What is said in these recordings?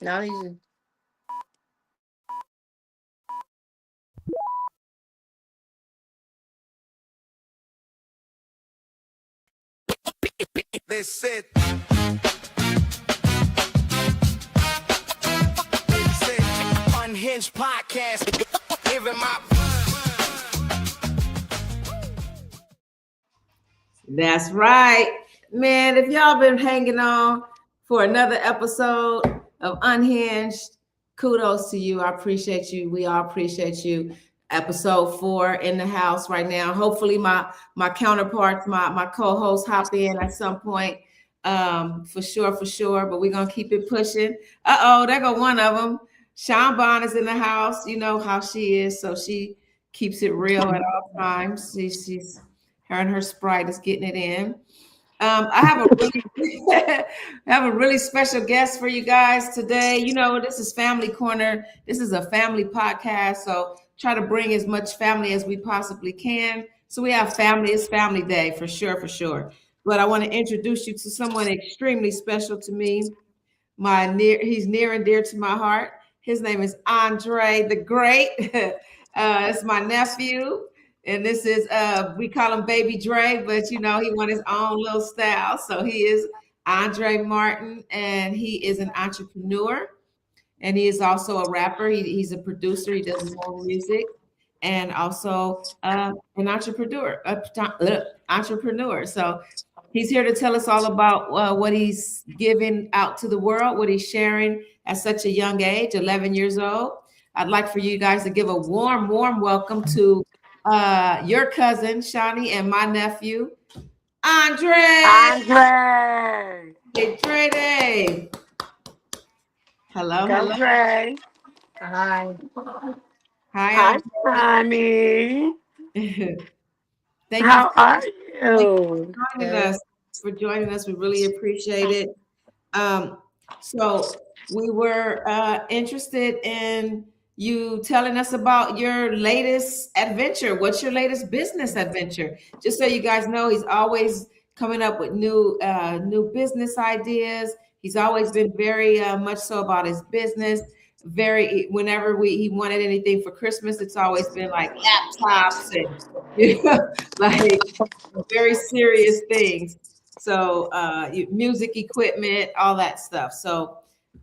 Not easy. This it. This it. Unhinged podcast. Giving my. That's right, man. If y'all been hanging on for another episode of Unhinged, kudos to you. I appreciate you. We all appreciate you. Episode 4 in the house right now. Hopefully, my counterparts, my co-hosts hop in at some point. For sure. But we're gonna keep it pushing. There go one of them. Sean Bond is in the house. You know how she is, so she keeps it real at all times. She's her and her Sprite is getting it in. I have I have a really special guest for you guys today. You know, this is Family Corner. This is a family podcast, so try to bring as much family as we possibly can. So we have family. It's Family Day for sure. But I want to introduce you to someone extremely special to me. He's near and dear to my heart. His name is Andre the Great. It's my nephew. And this is we call him Baby Dre, but you know, he wants his own little style. So he is Andre Martin, and he is an entrepreneur, and he is also a rapper. He's a producer, he does his own music, and also an entrepreneur. So he's here to tell us all about what he's giving out to the world, what he's sharing at such a young age, 11 years old. I'd like for you guys to give a warm welcome to your cousin Shawnee and my nephew Andre. Hey, Dre. Hello. Dre. Hi. Hi, Honey. Thank How you are you? for joining us. We really appreciate it. So we were interested in you telling us about your latest adventure. What's your latest business adventure? Just so you guys know, he's always coming up with new business ideas. He's always been very much so about his business. Whenever he wanted anything for Christmas, it's always been like laptops and like very serious things. So music equipment, all that stuff. So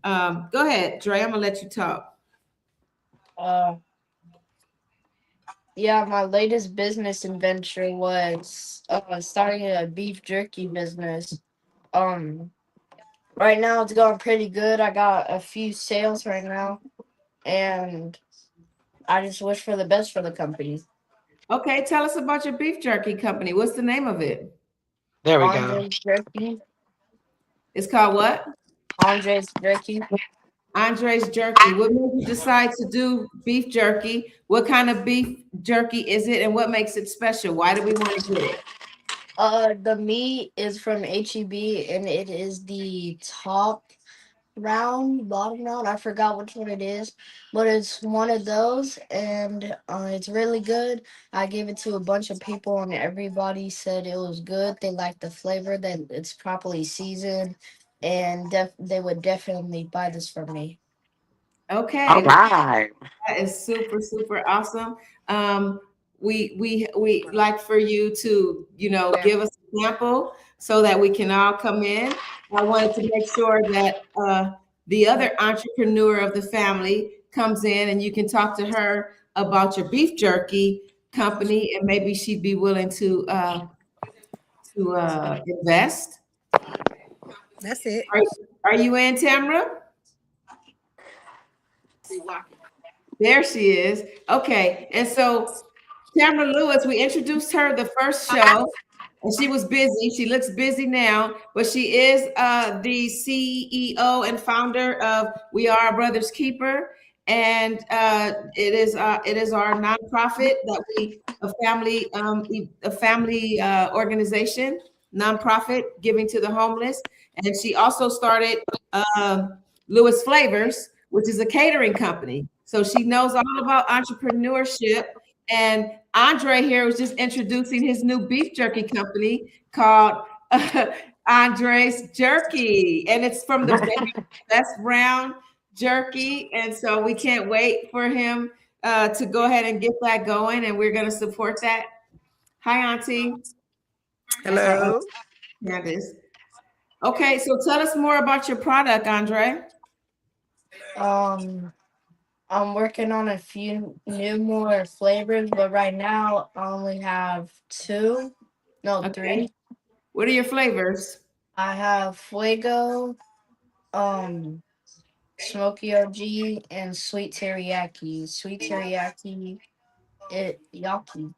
go ahead, Dre. I'm gonna let you talk. Uh, yeah, my latest business adventure was starting a beef jerky business. Um, right now it's going pretty good. I got a few sales right now, and I just wish for the best for the company. Okay, tell us about your beef jerky company. What's the name of it? There we go. Andre's jerky. It's called what? Andre's jerky. Andre's Jerky. What made you decide to do beef jerky? What kind of beef jerky is it, and what makes it special? Why do we want to get it? The meat is from HEB, and it is the top round, bottom round. I forgot which one it is, but it's one of those, and it's really good. I gave it to a bunch of people, and everybody said it was good. They liked the flavor, that it's properly seasoned, and they would definitely buy this from me. Okay, All right. that is super awesome. We like for you to give us a sample so that we can all come in. I wanted to make sure that the other entrepreneur of the family comes in, and you can talk to her about your beef jerky company, and maybe she'd be willing to invest. That's it. Are you in, Tamra? There she is. Okay. And so Tamara Lewis, we introduced her the first show, and she was busy. She looks busy now, but she is the CEO and founder of We Are Our Brother's Keeper. And it is our nonprofit that a family organization, nonprofit giving to the homeless. And she also started Lewis Flavors, which is a catering company. So she knows all about entrepreneurship. And Andre here was just introducing his new beef jerky company called Andre's Jerky. And it's from the best round jerky, and so we can't wait for him to go ahead and get that going, and we're going to support that. Hi, Auntie. That's our Hello. Candace. Okay, so tell us more about your product, Andre. Um, I'm working on a few new more flavors, but right now I only have two, no, Okay, three. what are your flavors? I have Fuego, um, Smoky OG, and Sweet Teriyaki. Sweet Teriyaki, it yaki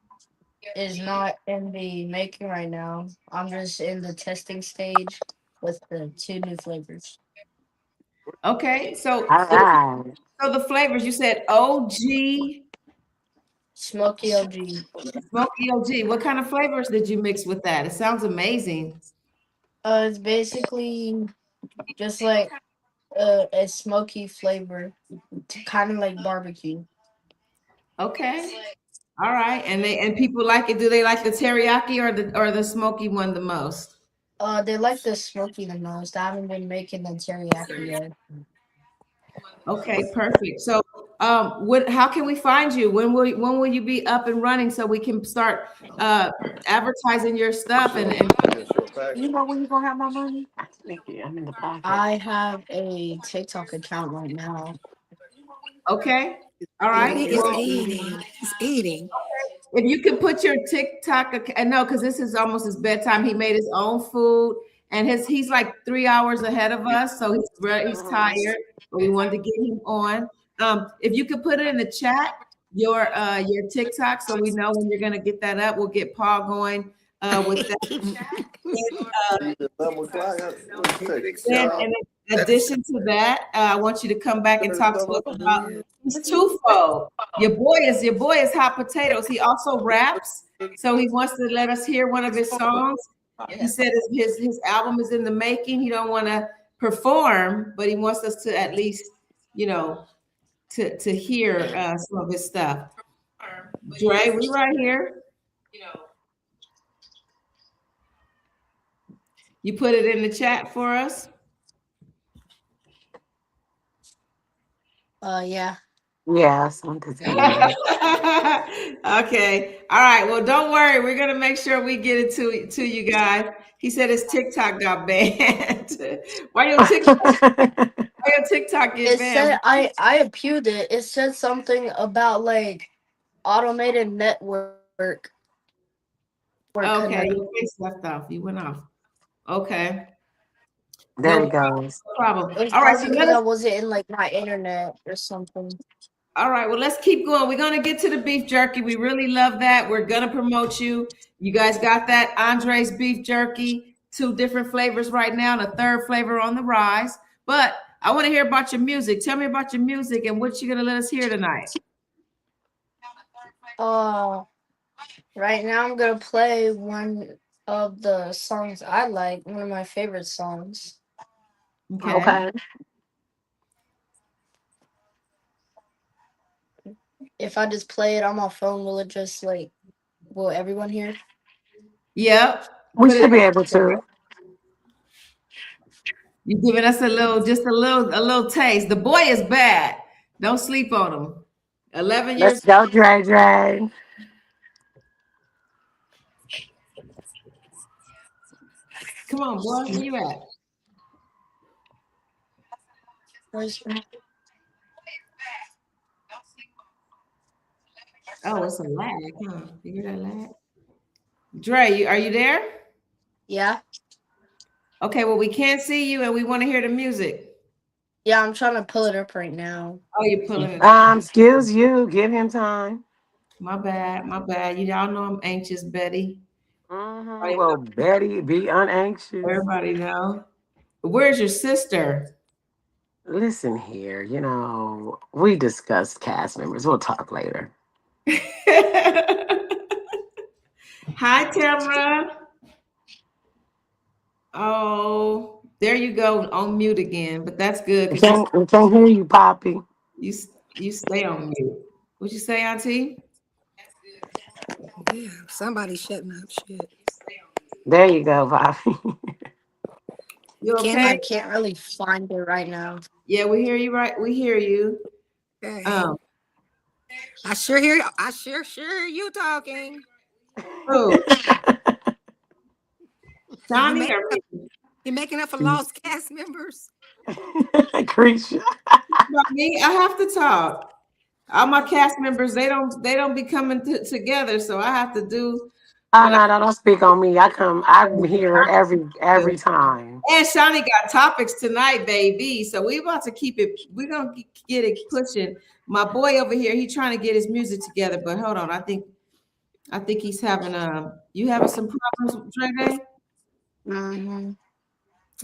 is not in the making right now. I'm just in the testing stage with the two new flavors. Okay, so All right. the flavors you said OG, Smoky OG. Smoky OG. What kind of flavors did you mix with that? It sounds amazing. It's basically just like a smoky flavor, kind of like barbecue. Okay. All right. And people like it. Do they like the teriyaki or the smoky one the most? They like the smoky the most. I haven't been making the teriyaki yet. Okay, perfect. So what how can we find you? When will you be up and running so we can start uh advertising your stuff and You know when you gonna have my money? Thank you. I'm in the pocket. I have a TikTok account right now. okay. All right. He is Well, eating. He's eating. if you could put your TikTok, no, because this is almost his bedtime. He made his own food, and he's like 3 hours ahead of us, so he's Mhm. tired. But we wanted to get him on. If you could put it in the chat, your TikTok, so we know when you're gonna get that up. We'll get Paul going with that. And in addition to that, I want you to come back and talk to us about he's twofold. Your boy is hot potatoes. He also raps, so he wants to let us hear one of his songs. He said his album is in the making. He don't want to perform, but he wants us to at least, you know, to hear some of his stuff. Dre, we right here. You put it in the chat for us. Yeah. Yeah, I sent it to you. Okay. All right. Well, don't worry. We're gonna make sure we get it to you guys. He said his TikTok got banned. Why your TikTok? Why your TikTok get It banned? said I appealed it. It said something about like automated network work Okay, connect. your face left off. You went off. Okay. There No he goes. problem. It was All right. probably So let because us. I wasn't in like my internet or something. All right, well, let's keep going. We're going to get to the beef jerky. We really love that. We're going to promote you. You guys got that? Andre's beef jerky, two different flavors right now, and a third flavor on the rise. But I want to hear about your music. Tell me about your music and what you're going to let us hear tonight. Uh, right now I'm gonna play one of the songs I like, one of my favorite songs. Okay. Okay. If I just play it on my phone, will it just like will everyone hear? Yep. We Put it. should be able to. You're giving us just a little taste. The boy is bad. Don't sleep on him. 11 years. Let's go, Dre Dre. Come on, boy. Where you at? Where's- Oh, it's a lag, huh? You hear that lag? Dre, are you there? Yeah, Okay, well, we can't see you and we want to hear the music. yeah. I'm trying to pull it up right now. Oh, you're pulling it up. Excuse you. Give him time. My bad, my bad. You all know I'm anxious, Betty. Well, Betty, be unanxious. Everybody know. Where's your sister? Listen here, we discussed cast members. We'll talk later. Hi, Tamara. Oh, there you go on mute again. But that's good We because can't hear you, Poppy. you you stay on mute. What you say, Auntie? Yeah, somebody shutting up shit. There you go, Poppy. You Can okay? I you? can't really find it right now. Yeah, we hear you right. We hear you. Okay. Um, I sure hear. I sure you talking. who? You Johnny make or up. me? You making up for lost cast members? Creature. Not me. I have to talk. All my cast members, they don't be coming together, so I have to do Oh what I no, no, don't speak on me. I'm here do. every time. And Shawnee got topics tonight, baby. So we about to keep it. We're gonna get it pushing. My boy over here, he trying to get his music together, but hold on. I think he's having you having some problems, Dre? Hmm.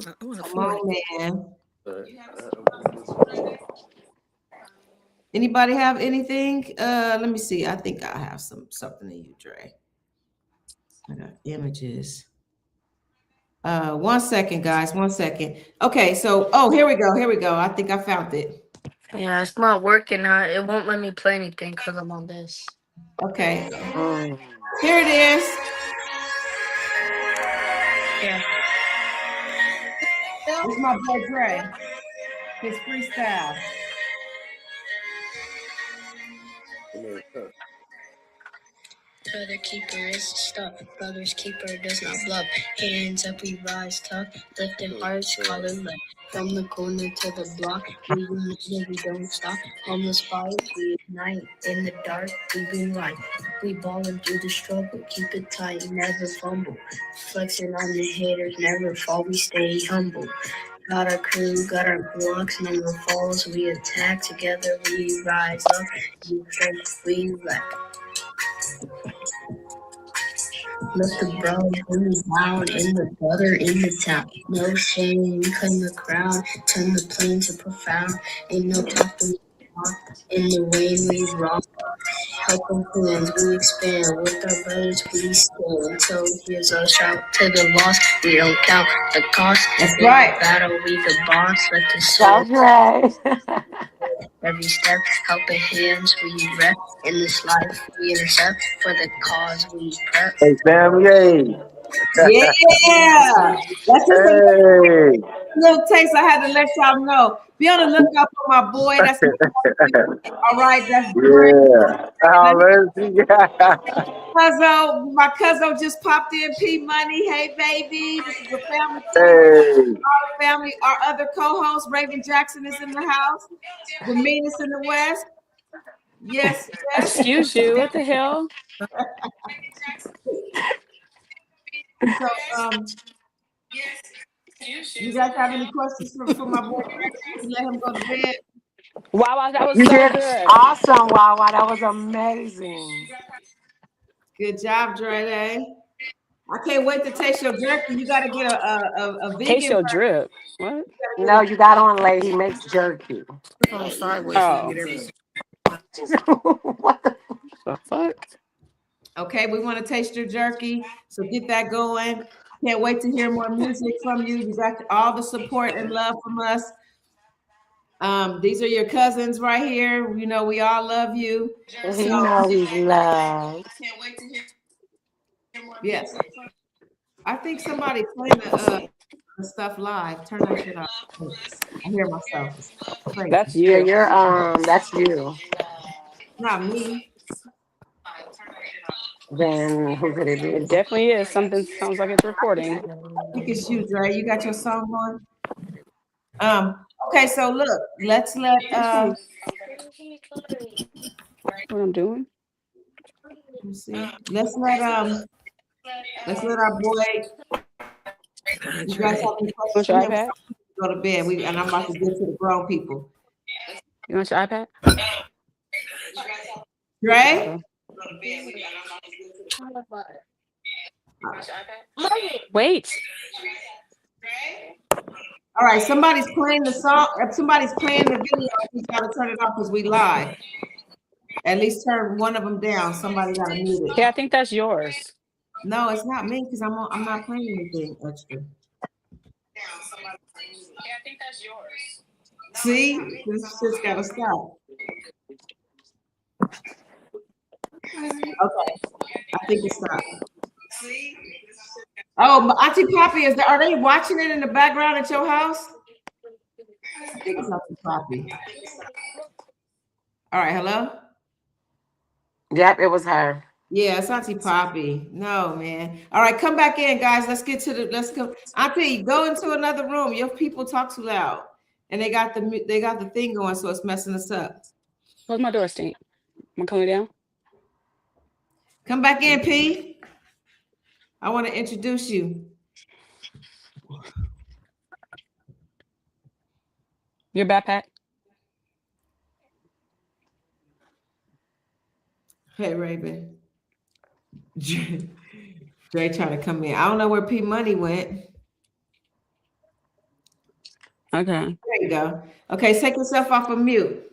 I want to Come feel it. on, man. Anybody have anything? Let me see. I think I have something in you, Dre. I got images. 1 second, guys. 1 second. Okay, so here we go. Here we go. I think I found it. Yeah, it's not working. It won't let me play anything because I'm on this. Okay, Mm. here it is. Yeah. This is my boy Dre. His freestyle. Brother keeper is stuck. Brother's keeper does not bluff. Hands up, we rise tough. Lifted hearts, collar left. From the corner to the block, we unite, we don't stop. On the spot, we ignite. In the dark, we bring light. We ballin' through the struggle. Keep it tight, never fumble. Flexing on the haters, never fall. We stay humble. Got our crew, got our blocks, number falls. We attack together. We rise up. We fight, we wreck. Let the bros bring me down in the gutter in the town. No shame, cutting the crowd, turn the plain to profound. Ain't no talking in the way we rock. Helping hands, we expand. With our brothers, we stand. So here's a shout to the lost. We don't count the cost. That's In the right. battle, we the boss. Let the Go soul Dre. every step. Helping hands, we rep. In this life, we intercept. For the cause, we prep. Hey, family. Yeah. That's just a Hey. little taste I had to let y'all know. Be on the lookout for my boy. That's my boy. All right. That's Dre. Yeah. Let me Oh, let's Cuzzo. My cousin just popped in. P Money. Hey, baby. This is a family thing. Hey. Our family. Our other co-host, Raven Jackson, is in the house. The meanest in the West. Yes, yes. Excuse you. What the hell? So, you guys have any questions for my boy? Let him go to bed. Wow, that was You so did good. awesome, Wawa. That was amazing. Good job, Dre. I can't wait to taste your jerky. You got to get a Taste vegan your version. drip. What? You No, gotta you got on late. He makes jerky. On sideways so you Oh, get everything. What the? the fuck? okay, we want to taste your jerky. So get that going. Can't wait to hear more music from you. You got all the support and love from us. These are your cousins right here. You know, we all love you. He So know he's loved. yes, I think somebody playing the stuff live. Turn that shit off. I hear myself. It's crazy. That's Yeah, you. that's you. Not me. Then who could it be? It definitely is. Something sounds like it's recording. I think it's you, Dre. You got your song on? Okay, so look, let's let Which one? What I'm doing? let me see. Let's let our boy. You guys have any questions Want for your him? iPad? Go to bed. I'm about to get to the grown people. You want your iPad? Dre? Okay. Wait. All right, somebody's playing the song. If somebody's playing the video, we gotta turn it off because we live. At least turn one of them down. Somebody gotta mute Okay, it. I think that's yours. No, it's not me because I'm not playing anything extra. See, this shit's gotta stop. Okay, I think it stopped. Oh, Auntie Poppy, are they watching it in the background at your house? I think it's Auntie Poppy. All right, hello? Yep, it was her. Yeah, it's Auntie Poppy. No, man. All right, come back in, guys. Let's go. Auntie, go into another room. Your people talk too loud. And they got the thing going, so it's messing us up. Close my door, Stink. Am I coming down? Come back in, P. I want to introduce you. Your backpack? Hey, Raven. Dre trying to come in. I don't know where P Money went. Okay. There you go. Okay, take yourself off of mute.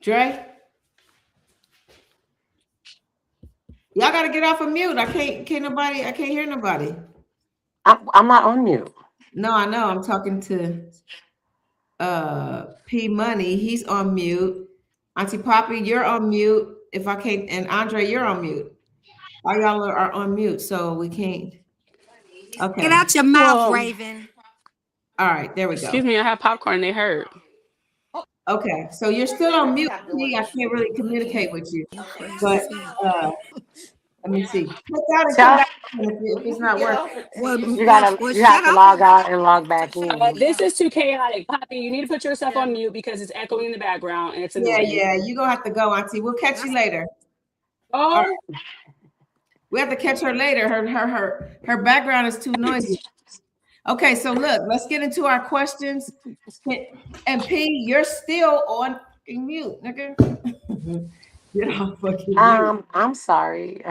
Dre, y'all gotta get off of mute. I can't hear nobody. I'm not on mute. No, I know. I'm talking to P Money. He's on mute. Auntie Poppy, you're on mute. If I can't, and Andre, you're on mute. All y'all are on mute, so we can't. Get Okay. out your mouth, Well, Raven. All right, there we excuse go. me, I have popcorn. They hurt. Okay, so you're still on mute. P. I can't really communicate with you, You crazy but as hell. let me see. Click out and come Tell back in if it's not working. Well, you have shut to up. log out and log back in. This is too chaotic. Poppy, you need to put yourself on mute because it's echoing in the background and it's Yeah, annoying. yeah. You're gonna have to go, Auntie. We'll catch you later. All right. Oh, We have to catch her later. Her background is too noisy. Okay, so look, let's get into our questions. And P, you're still on mute, nigga. Get off fucking mute. I'm sorry.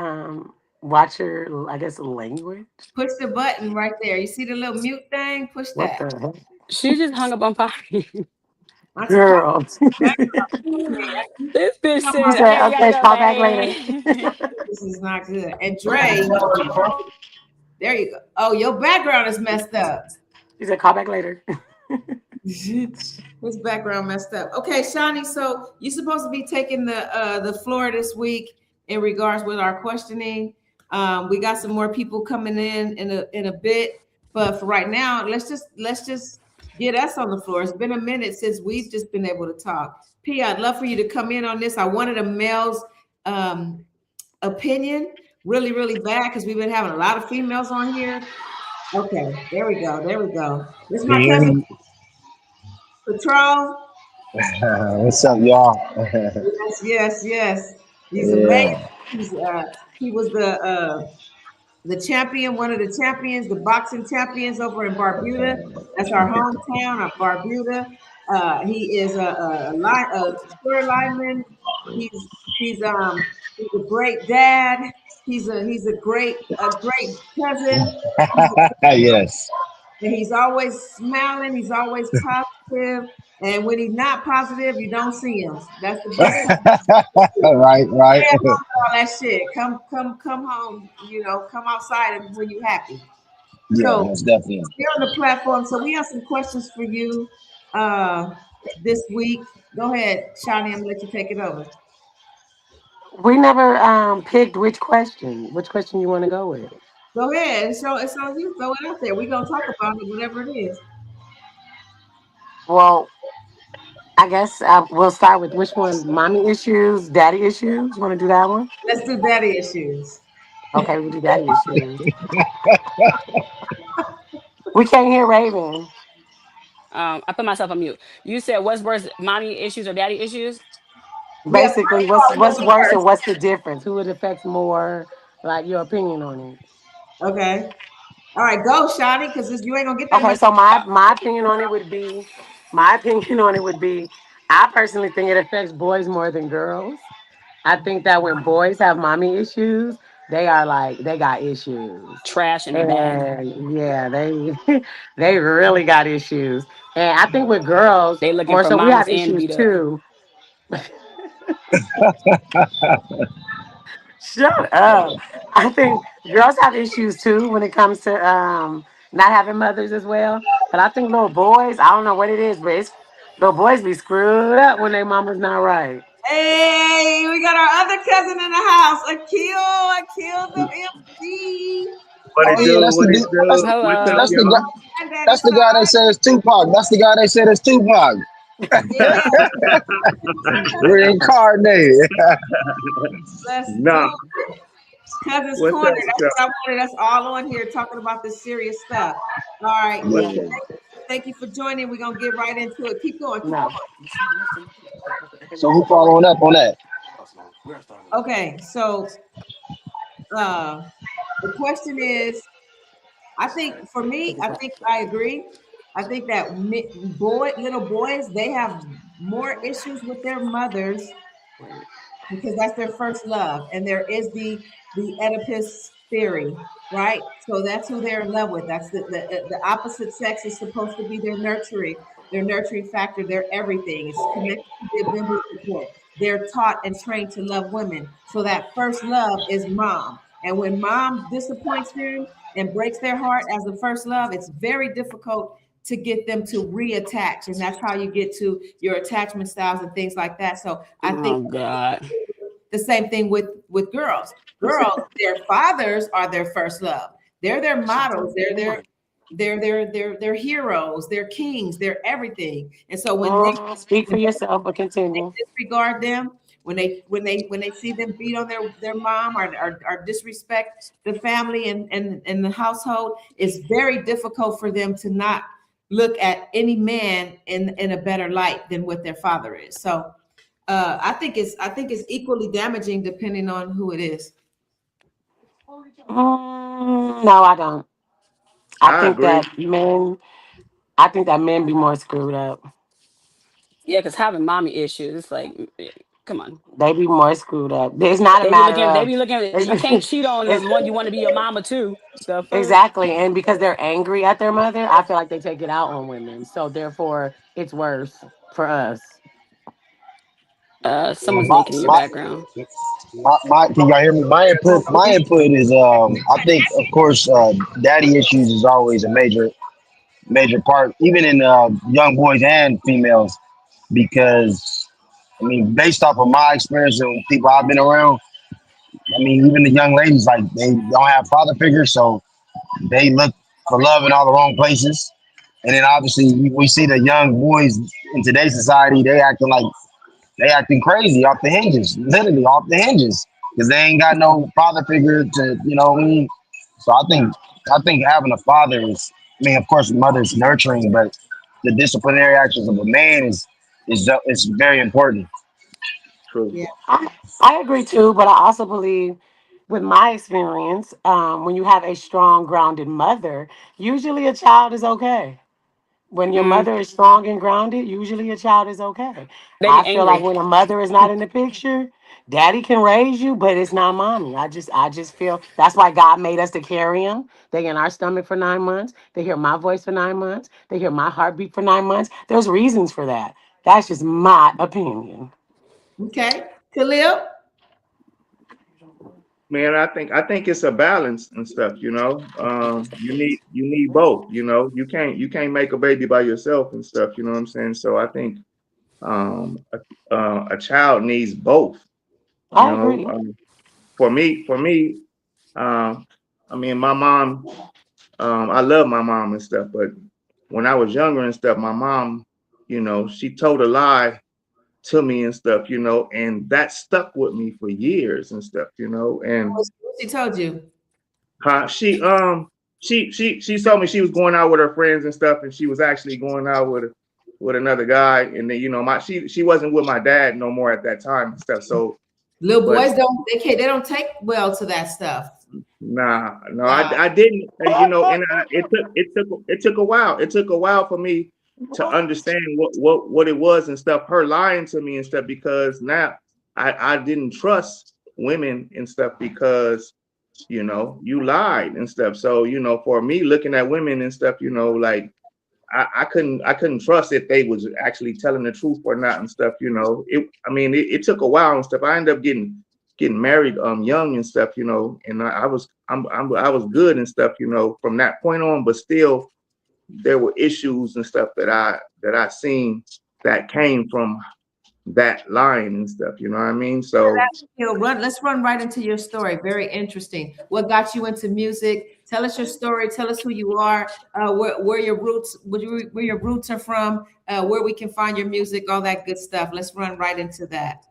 Watch your, I guess, language. Push the button right there. You see the little mute thing? Push What that. the heck? she just hung up on Poppy. Auntie Pop, Girl. This bitch come She said, on. said, okay, we gotta okay, go, call back later. babe. This is not good. And Dre, there you go. Oh, your background is messed up. She said, call back later. His background messed up. Okay, Shawnee. So you're supposed to be taking the floor this week in regards with our questioning. We got some more people coming in a bit, but for right now, let's just get us on the floor. It's been a minute since we've just been able to talk. P, I'd love for you to come in on this. I wanted a male's opinion really, really bad because we've been having a lot of females on here. Okay, there we go. There we go. This is Can my you hear cousin me? Patrol. What's up, y'all? Yes, yes, yes. He's amazing. Yeah. He was the champion, one of the champions, the boxing champions over in Barbuda. That's our hometown of Barbuda. He is a square lineman. He's he's a great dad. He's a great cousin. He's Yes. And he's always smiling. He's always positive. And when he's not positive, you don't see him. That's the best thing. Right, right. Stay at home with all that shit. Come home. Come outside and when you're happy. Yeah, So most definitely. we're on the platform. So we have some questions for you this week. Go ahead, Shawnee. I'm gonna let you take it over. We never picked which question. Which question you want to go with? Go ahead. It's on you. Throw it out there. We're gonna talk about it, whatever it is. Well, I guess we'll start with which one? Mommy issues, daddy issues. You want to do that one? Let's do daddy issues. Okay, we'll do daddy issues. We can't hear Raven. I put myself on mute. You said what's worse, mommy issues or daddy issues? Yeah, Basically, first of what's all, what's ladies worse or first. what's the difference? Who it affects more? Like your opinion on it. Okay. All right, go, Shotty, because you ain't gonna get that Okay, much. so my opinion on it would be, my opinion on it would be, I personally think it affects boys more than girls. I think that when boys have mommy issues, they are like they got issues, Trash in the bag. and yeah, they they really got issues. And I think with girls They looking more for so, we mamas have and issues beat up. too. Shut up. I think girls have issues too when it comes to not having mothers as well. But I think little boys, I don't know what it is, but it's little boys be screwed up when their mama's not right. Hey, we got our other cousin in the house, Akil the MC. What it Oh yeah, do? that's the What it dude. do? What's up, That's Hello. the y'all? guy. Granddaddy That's the guy that side. says Tupac. That's the guy that said it's Tupac. Yeah, Reincarnated. let's Nah. do it. Cousins What's Corner. up? That's what I wanted us all on here talking about this serious stuff. All right. What's Yeah. up? Thank you for joining. We're gonna get right into it. Keep going, keep No. So who following up on that? going. Okay, so uh the question is, I think for me, I think I agree. I think that little boys, they have more issues with their mothers because that's their first love, and there is the Oedipus theory, right? So that's who they're in love with. That's the opposite sex is supposed to be their nurturing factor, their everything. It's connected to the umbilical cord. They're taught and trained to love women. So that first love is mom. And when mom disappoints them and breaks their heart as the first love, it's very difficult to get them to reattach. And that's how you get to your attachment styles and things like that. So I think Oh God. the same thing with girls. Girls, their fathers are their first love. They're their models. They're heroes. They're kings. They're everything. And so Speak for when yourself, but continue. they disregard them, when they see them beat on their mom or disrespect the family and the household, it's very difficult for them to not look at any man in a better light than what their father is. So I think it's equally damaging depending on who it is. No, I don't. I I think agree. that men. I think that men be more screwed up. Yeah, because having mommy issues, it's like, come on. They be more screwed up. It's not a They be matter looking. They of. be looking. It's, You can't cheat on the it's one you want to be your mama too. The fuck. exactly, and because they're angry at their mother, I feel like they take it out on women. So therefore, it's worse for us. Well, Someone's making in your background. can y'all hear me? My input is I think of course daddy issues is always a major part, even in young boys and females, because I mean, based off of my experience and people I've been around, I mean, even the young ladies like they don't have father figures, so they look for love in all the wrong places. And then obviously we see the young boys in today's society, they acting crazy off the hinges, literally off the hinges, because they ain't got no father figure to, you know what I mean? So I think having a father is, I mean, of course, mother's nurturing, but the disciplinary actions of a man is very important. True. Yeah. I agree too, but I also believe, with my experience, when you have a strong, grounded mother, usually a child is okay. When your Mm, mother is strong and grounded, usually a child is okay. they be I feel like angry. when a mother is not in the picture, daddy can raise you, but it's not mommy. I just feel that's why God made us to carry them. They in our stomach for 9 months. They hear my voice for 9 months. They hear my heartbeat for 9 months. There's reasons for that. That's just my opinion. Okay. Khalil. Man, I think it's a balance and stuff, you know. You need both, you know. You can't make a baby by yourself and stuff, you know what I'm saying? So I think a child needs both, you I know. agree. For me, um, I mean, my mom, I love my mom and stuff, but when I was younger and stuff, my mom, she told a lie to me and stuff, and that stuck with me for years and stuff, and What she told you? she told me she was going out with her friends and stuff, and she was actually going out with another guy, and then my she wasn't with my dad no more at that time and stuff. So, Little but boys they don't take well to that stuff. nah, no, Uh, I didn't, and it took a while. It took a while for me to understand what it was and stuff. Her lying to me and stuff, because now I didn't trust women and stuff because you lied and stuff. So, for me looking at women and stuff, like I couldn't trust if they was actually telling the truth or not and stuff. It took a while and stuff. I ended up getting married young and stuff, and I was good and stuff, from that point on, but still there were issues and stuff that I seen that came from that line and stuff. You know what I mean? So Let's run right into your story. Very interesting. What got you into music? Tell us your story. Tell us who you are. Where your roots, where your roots are from. Where we can find your music. All that good stuff. Let's run right into that.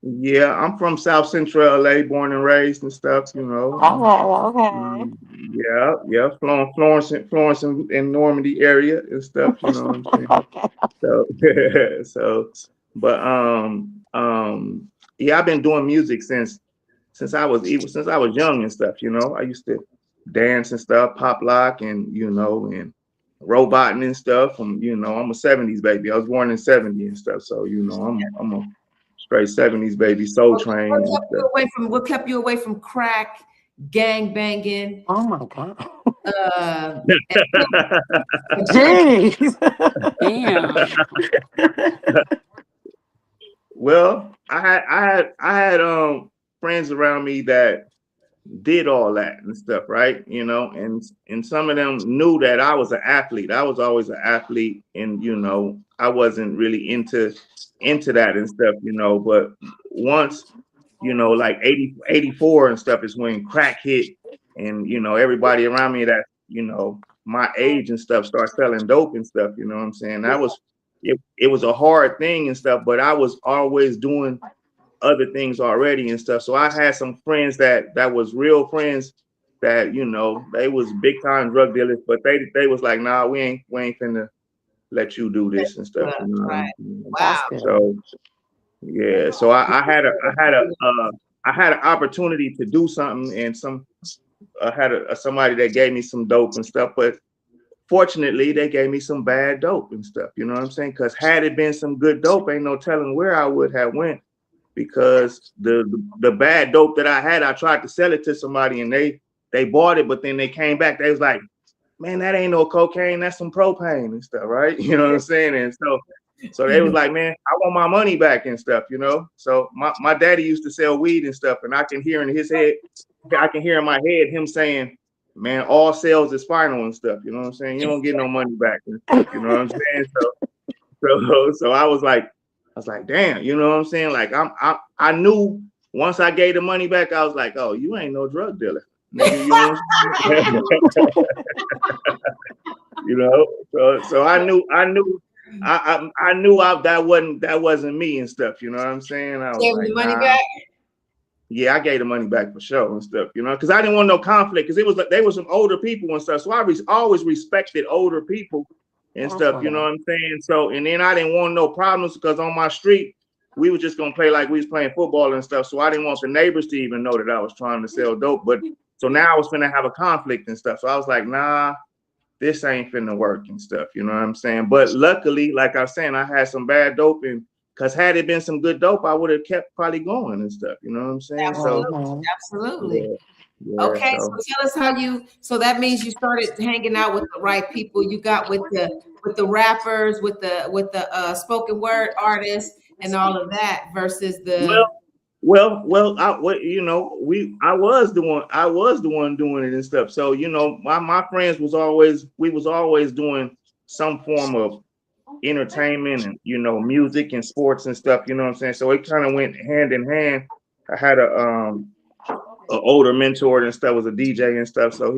yeah, I'm from South Central LA, born and raised and stuff. You know. Okay. Yeah, yeah, Florence, and Normandy area and stuff. You know what I'm saying? Okay. So, so, but yeah, I've been doing music since I was young and stuff. You know, I used to dance and stuff, pop lock, and and roboting and stuff. I'm a '70s baby. I was born in '70 and stuff. So I'm a straight '70s baby, Soul Train and stuff. What kept you away from crack, gang banging, Oh my God. and Jeez. Damn. Well, I had friends around me that did all that and stuff, right? And some of them knew that I was an athlete. I was always an athlete, and I wasn't really into that and stuff, but once, like 80 '84 and stuff is when crack hit, and everybody around me that, my age and stuff start selling dope and stuff, you know what I'm saying? It was a hard thing and stuff, but I was always doing other things already and stuff. So I had some friends that was real friends that they was big time drug dealers, but they was like, nah, we ain't finna let you do this and stuff. You know what right. I'm saying? Wow. That's good. So yeah, so I had an opportunity to do something, and somebody that gave me some dope and stuff, but fortunately they gave me some bad dope and stuff. You know what I'm saying? Because had it been some good dope, ain't no telling where I would have went, because the bad dope that I had, I tried to sell it to somebody and they bought it, but then they came back. They was like, man, that ain't no cocaine, that's some propane and stuff, right? You know what I'm saying? And so they was like, man, I want my money back and stuff, So my daddy used to sell weed and stuff, and I can hear in his head, I can hear in my head him saying, man, all sales is final and stuff. You know what I'm saying? You don't get no money back and stuff. You know what I'm saying? So I was like, damn, you know what I'm saying? Like I knew once I gave the money back, I was like, oh, you ain't no drug dealer, nigga. You know what I'm saying? So I knew that wasn't me and stuff. You know what I'm saying? I was Gave him like, the money nah. back. Yeah, I gave the money back for sure and stuff, because I didn't want no conflict, because it was like they were some older people and stuff. So I always respected older people and stuff, you know what I'm saying? So, and then I didn't want no problems, because on my street, we were just gonna play like we was playing football and stuff. So I didn't want the neighbors to even know that I was trying to sell dope. But so now I was gonna have a conflict and stuff. So I was like, nah, this ain't finna work and stuff, you know what I'm saying? But luckily, like I was saying, I had some bad dope, and because had it been some good dope, I would have kept probably going and stuff, you know what I'm saying? So Absolutely. yeah, Okay, so so tell us how so that means you started hanging out with the right people. You got with the rappers, with the spoken word artists and all of that versus well, the I was the one doing it and stuff. So my friends we was always doing some form of entertainment and music and sports and stuff. You know what I'm saying? So it kind of went hand in hand. I had a older mentor and stuff, was a DJ and stuff. So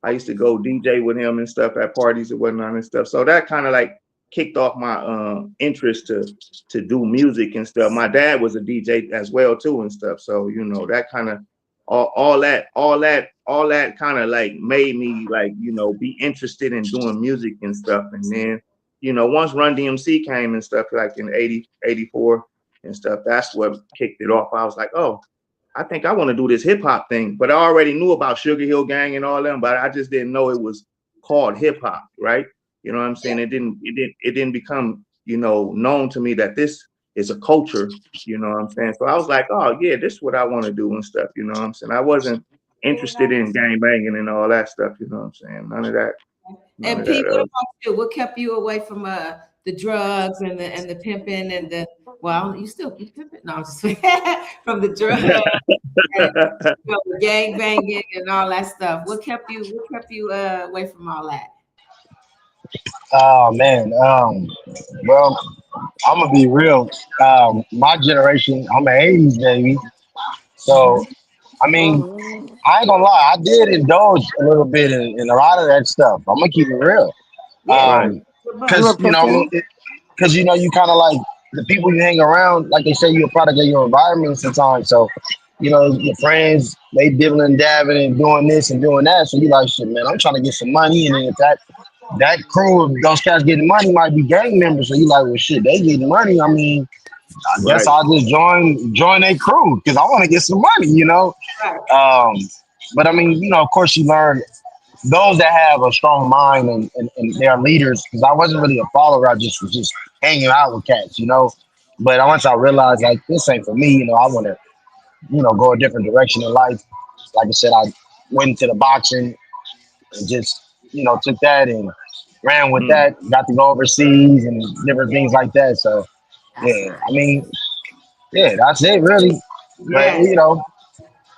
I used to go DJ with him and stuff at parties and whatnot and stuff. So that kind of like kicked off my interest to do music and stuff. My dad was a DJ as well too and stuff. So that kind of all that kind of like made me like be interested in doing music and stuff. And then once Run DMC came and stuff like in 80 '84 and stuff, that's what kicked it off. I was like, oh, I think I want to do this hip hop thing, but I already knew about Sugar Hill Gang and all them, but I just didn't know it was called hip hop, right? You know what I'm saying? It didn't become, known to me that this is a culture, you know what I'm saying? So I was like, oh yeah, this is what I want to do and stuff, you know what I'm saying? I wasn't interested in gang banging and all that stuff, you know what I'm saying? None of that. None and of Pete, that. what about you? What kept you away from the drugs and the pimping and the you pimping? No, I'm just from the drugs and the gang banging and all that stuff. What kept you away from all that? Oh man. Well, I'm gonna be real. My generation, I'm an '80s baby. So I mean, Oh, I ain't gonna lie. I did indulge a little bit in a lot of that stuff. I'm gonna keep it real. Yeah, Right, Um, a you bunch. were cause picking? you kind of like the people you hang around. Like they say, you're a product of your environment sometimes. So, your friends they dibbling and dabbing and doing this and doing that. So you like, shit, man. I'm trying to get some money, and then if that crew of those cats getting money might be gang members. So you like, well, shit, they getting money. I mean, I guess right, I'll just join a crew because I want to get some money. Right. Um, but I mean, of course, you learn those that have a strong mind and they are leaders. Because I wasn't really a follower; I just was just hanging out with cats. But once I realized like this ain't for me, I want to go a different direction in life. Like I said, I went into the boxing and just took that and ran with mm, that. Got to go overseas and different things like that. So That's yeah, I nice. mean, yeah, that's it really. But Yeah.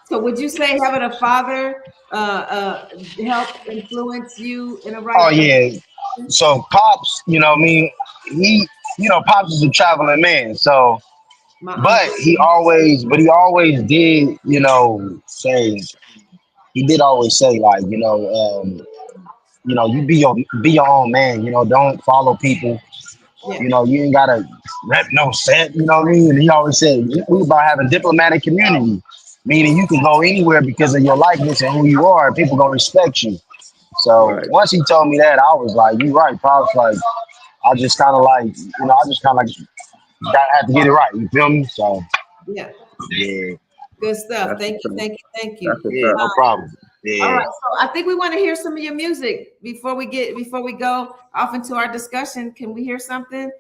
So would you say having a father helped influence you in the right oh yeah. direction? So pops, I mean, he, pops is a traveling man. So, My but uncle. he always did, say he did always say like, you be your own man. Don't follow people. Yeah. You ain't gotta rep no set. You know what I mean? And he always said we about having diplomatic community, meaning you can go anywhere because of your likeness and who you are. And people gonna respect you. So right. once he told me that, I was like, "You right, pops." Like I just kind of like, I just kind of like got had to get it right. You feel me? So Yeah. yeah, Good stuff. That's Thank what's you. up. Thank you. Thank That's you. what's yeah, up. no problem. All Yeah. right. So I think we want to hear some of your music before we go off into our discussion. Can we hear something?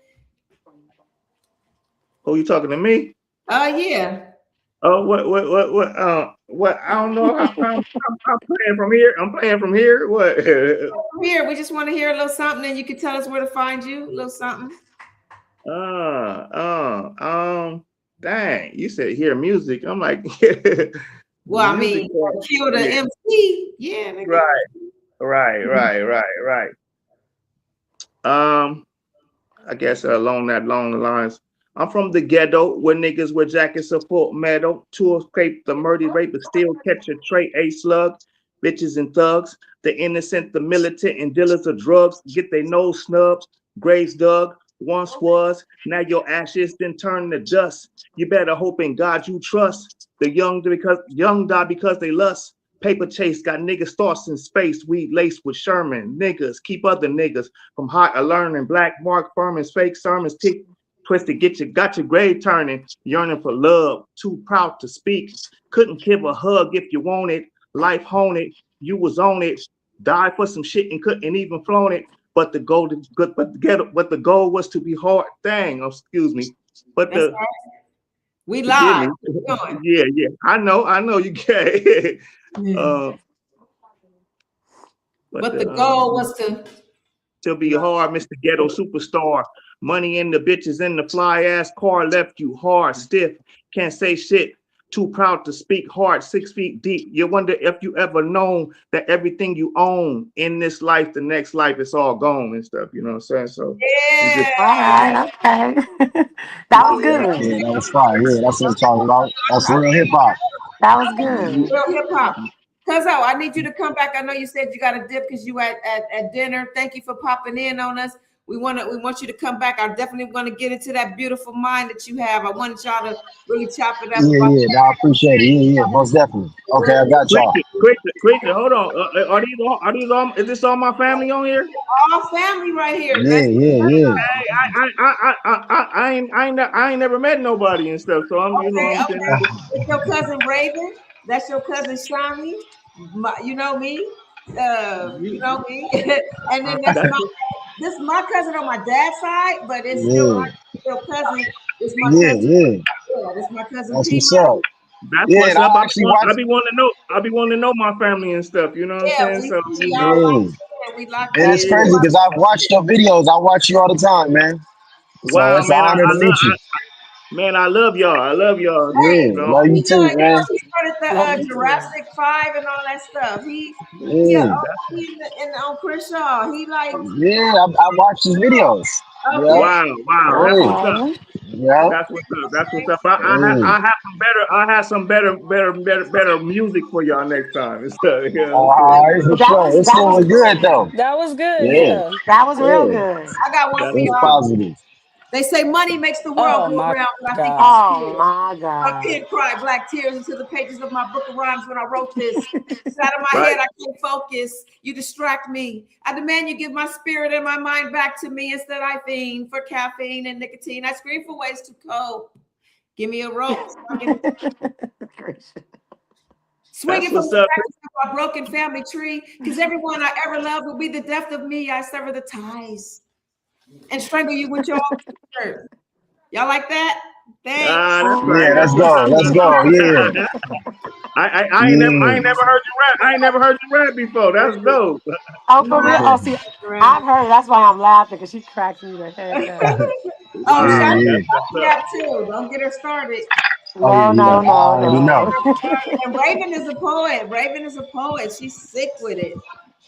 Who you talking to me? Yeah. Oh, what? I don't know. I'm playing from here. I'm playing from here. What? Here, we just want to hear a little something, and you can tell us where to find you. A little something. uh, uh, um, dang. You said hear music. I'm like, Well, I music. mean, cue the Yeah. MC. Yeah, nigga. Right. Right. Um. I guess along that long lines. I'm from the ghetto where niggas wear jackets of full metal, to escape the murder rate, but still catch a tray A slug. Bitches and thugs, the innocent, the militant, and dealers of drugs get their nose snubbed, graves dug. Once was, now your ashes then turn to dust. You better hope in God you trust. The young die because they lust. Paper chase got niggas thoughts in space. Weed laced with Sherman. Niggas keep other niggas from hot a learning. Black Mark Furman's fake sermons tick twisted. Got your grave turning. Yearning for love. Too proud to speak. Couldn't give a hug if you want it. Life hone it. You was on it. Died for some shit and couldn't even flown it. But the goal, but the goal was to be hard. Dang, excuse me. But That's the right. We Forgive live. me. Keep going. Yeah. I know you can. Yeah. uh, but But the goal was to. to be hard, Mr. Ghetto Superstar. Money in the bitches in the fly ass car left you hard, stiff. Can't say shit. Too proud to speak hard, 6 feet deep. You wonder if you ever known that everything you own in this life, the next life, it's all gone and stuff. You know what I'm saying? So I'm just All Yeah. right, okay. That was Yeah. good. Yeah, that was fire. Yeah, that's what I'm talking about. That's real hip hop. That was good. Real hip hop. Cuzzo, I need you to come back. I know you said you got a dip because you at dinner. Thank you for popping in on us. We want you to come back. I definitely want to get into that beautiful mind that you have. I wanted y'all to really chop it up Yeah, about yeah. No, I appreciate it. Yeah, most definitely. Okay, I got y'all. quick. Hold on. Are these all? Is this all my family on here? all family right here. Yeah, yeah, yeah. I ain't never met nobody and stuff. So Okay, I'm saying. okay. It's your cousin Raven. That's your cousin Shami. You know me. You know me. And then that's That's my cousin on my dad's side, but it's still my Yeah, still cousin. It's my yeah, cousin. yeah. Yeah, this my cousin That's P. what's up. That's Yeah, what's and I up. actually watched. I be wanting to know. I be wanting to know my family and stuff. You know what I'm Yeah, saying? So we all Yeah, locked in. We locked and in. it's yeah. crazy because I've watched your videos. I watch you all the time, man. So Wow, it's an man. honor to meet you. Man, I love y'all. I love y'all. Hey, Yeah, You know. love what you we too, doing? man. We started the Love you too. Jurassic 5 and all that stuff. He a Yeah, OG in on Crenshaw. He like yeah. I watched his videos. okay. Yeah, Wow, wow, that's hey, what's up. Okay. yeah, That's what's up. That's what's Okay. up. hey. I have some better music for y'all next time and stuff. You know what I'm All saying? right, for That sure. was It's that was going good good. though. That was good. Yeah, Yeah. That was real yeah. good. I got one That's for It's what's y'all. up. positive. They say money makes the world Oh go my round, but I think it's God. Oh fear. my My God. pen cried black tears into the pages of my book of rhymes when I wrote this. It's out of my Right. head, I can't focus. You distract me. I demand you give my spirit and my mind back to me. Instead, I fiend for caffeine and nicotine. I scream for ways to cope. Give me a rope. Swinging That's from what's the up. branches of a broken family tree, because everyone I ever loved will be the death of me. I sever the ties and strangle you with your own shirt. Y'all like that? Ah, Thanks. that's right. Yeah, That's let's Oh, what's go. up, Let's though. go. Yeah, I ain't yeah. never heard you rap. I ain't never heard you rap before. That's dope. oh, No, for real? I Oh, see, rap. I've heard. That's why I'm laughing because she cracks me the heck up. Oh, Yeah, Wow, yeah. that's what's Shotzi up. rap too. Don't get her started. Oh No, yeah, yeah. no, I no, already know. no. And Raven is a poet. Raven is a poet. She's sick with it.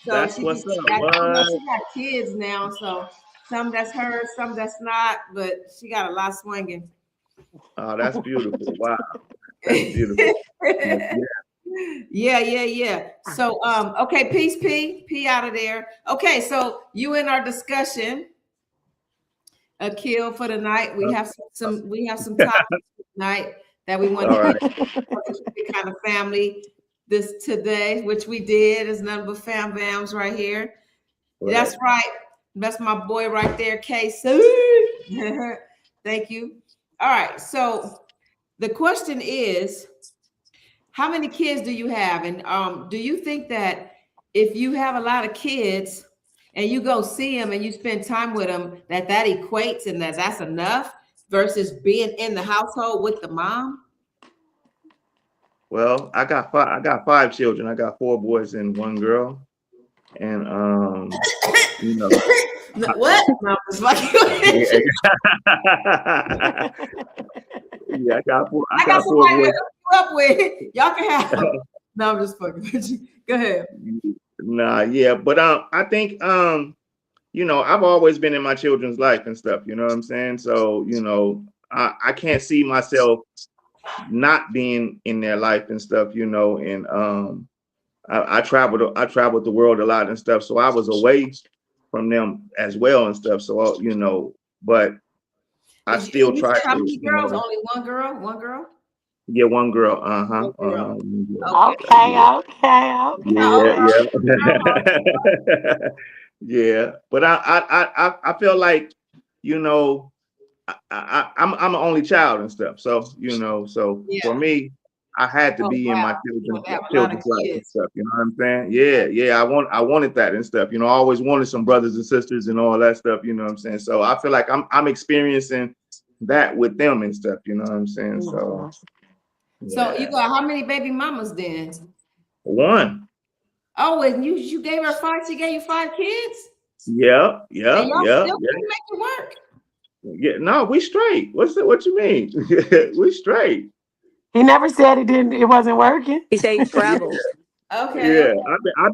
So That's she what's just up. got, What? she got kids now. So some that's hers, some that's not, but she got a lot swinging. Oh, that's beautiful. Wow, that's beautiful. Yeah, Yeah. So okay, peace, P out of there. Okay, so you in our discussion, a kill for the night. We have some topics tonight that we want all to right. keep it kind of family this today, which we did. Is none but fam bams right here. Right. That's right. That's my boy right there, Casey. Thank you. All right. So the question is, how many kids do you have? And do you think that if you have a lot of kids and you go see them and you spend time with them, that equates and that's enough versus being in the household with the mom? Well, I got five children. I got four boys and one girl. And you know, What? No, I'm just fucking. yeah, yeah, I I got got four somebody to boys. hook you up with. Y'all can have them. No, I'm just fucking with you. Go ahead. Nah, yeah, but I think I've always been in my children's life and stuff. You know what I'm saying? So I can't see myself not being in their life and stuff. And I traveled the world a lot and stuff, so I was away from them as well and stuff. So but I still You try said how to many girls? Only one girl? One girl? get one girl. One girl. Okay. Okay, okay, Oh, Yeah, okay. yeah, yeah. But I feel like you know I'm an only child and stuff. So so yeah. for me, I had to Oh, be in wow. my You want to have a lot of children's life and kids. stuff. You know what I'm saying? Yeah, yeah. I wanted that and stuff. I always wanted some brothers and sisters and all that stuff. You know what I'm saying? So I feel like I'm experiencing that with them and stuff. You know what I'm saying? So Mhm. So you yeah, got how many baby mamas then? one. Oh, and you gave her five. She gave you five kids, Yeah, and yeah, y'all yeah, still yeah. couldn't make it work. Yeah, no, we straight. What you mean? We straight. He never said it didn't. It wasn't working. He said he Yeah, traveled. Okay. yeah. I've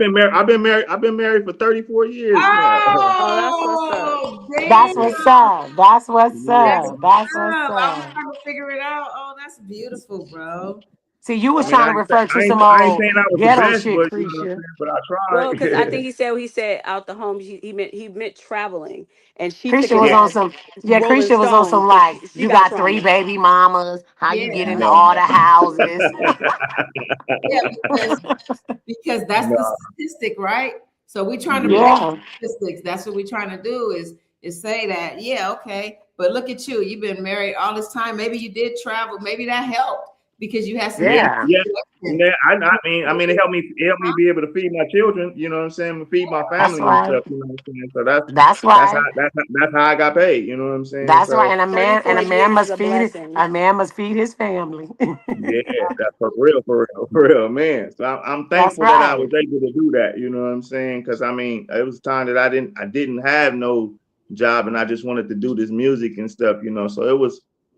been married for 34 years now. Oh, that's what's up. Oh, That's damn. what's up. That's what's Yeah. That's up. That's what's up. I was up. trying to figure it out. Oh, that's beautiful, bro. See, you I was mean, trying to refer to some I ain't old saying I was the ghetto best, shit, but you know what I'm Creature. saying. But I Well, because I think tried. he said out the home. He meant traveling, and she took Creature it was Yeah, on as some, yeah, Rolling Creature was on some Stones because like, she you got got three trauma. baby mamas, how you get Yeah. into no, all the houses. Yeah, because that's the no, statistic, right? So we're trying to yeah, predict Yeah, statistics. That's what we're trying to do is say that, yeah, okay. But look at you. You've been married all this time. Maybe you did travel. Maybe that helped because you had some yeah, good yeah, yeah. situation. Yeah, I mean, it helped me be able to feed my children. You know what I'm saying? Feed my that's family and right. stuff. You know what I'm saying? So that's That's that's how right. that's how I got paid. You know what I'm saying? That's right. So And 34 a man years is must a feed it. blessing. A man must feed his family. yeah, that's for real, man. So I'm That's thankful that I right. was able to do that. You know what I'm saying? Because I mean, it was a time that I didn't have no job, and I just wanted to do this music and stuff. So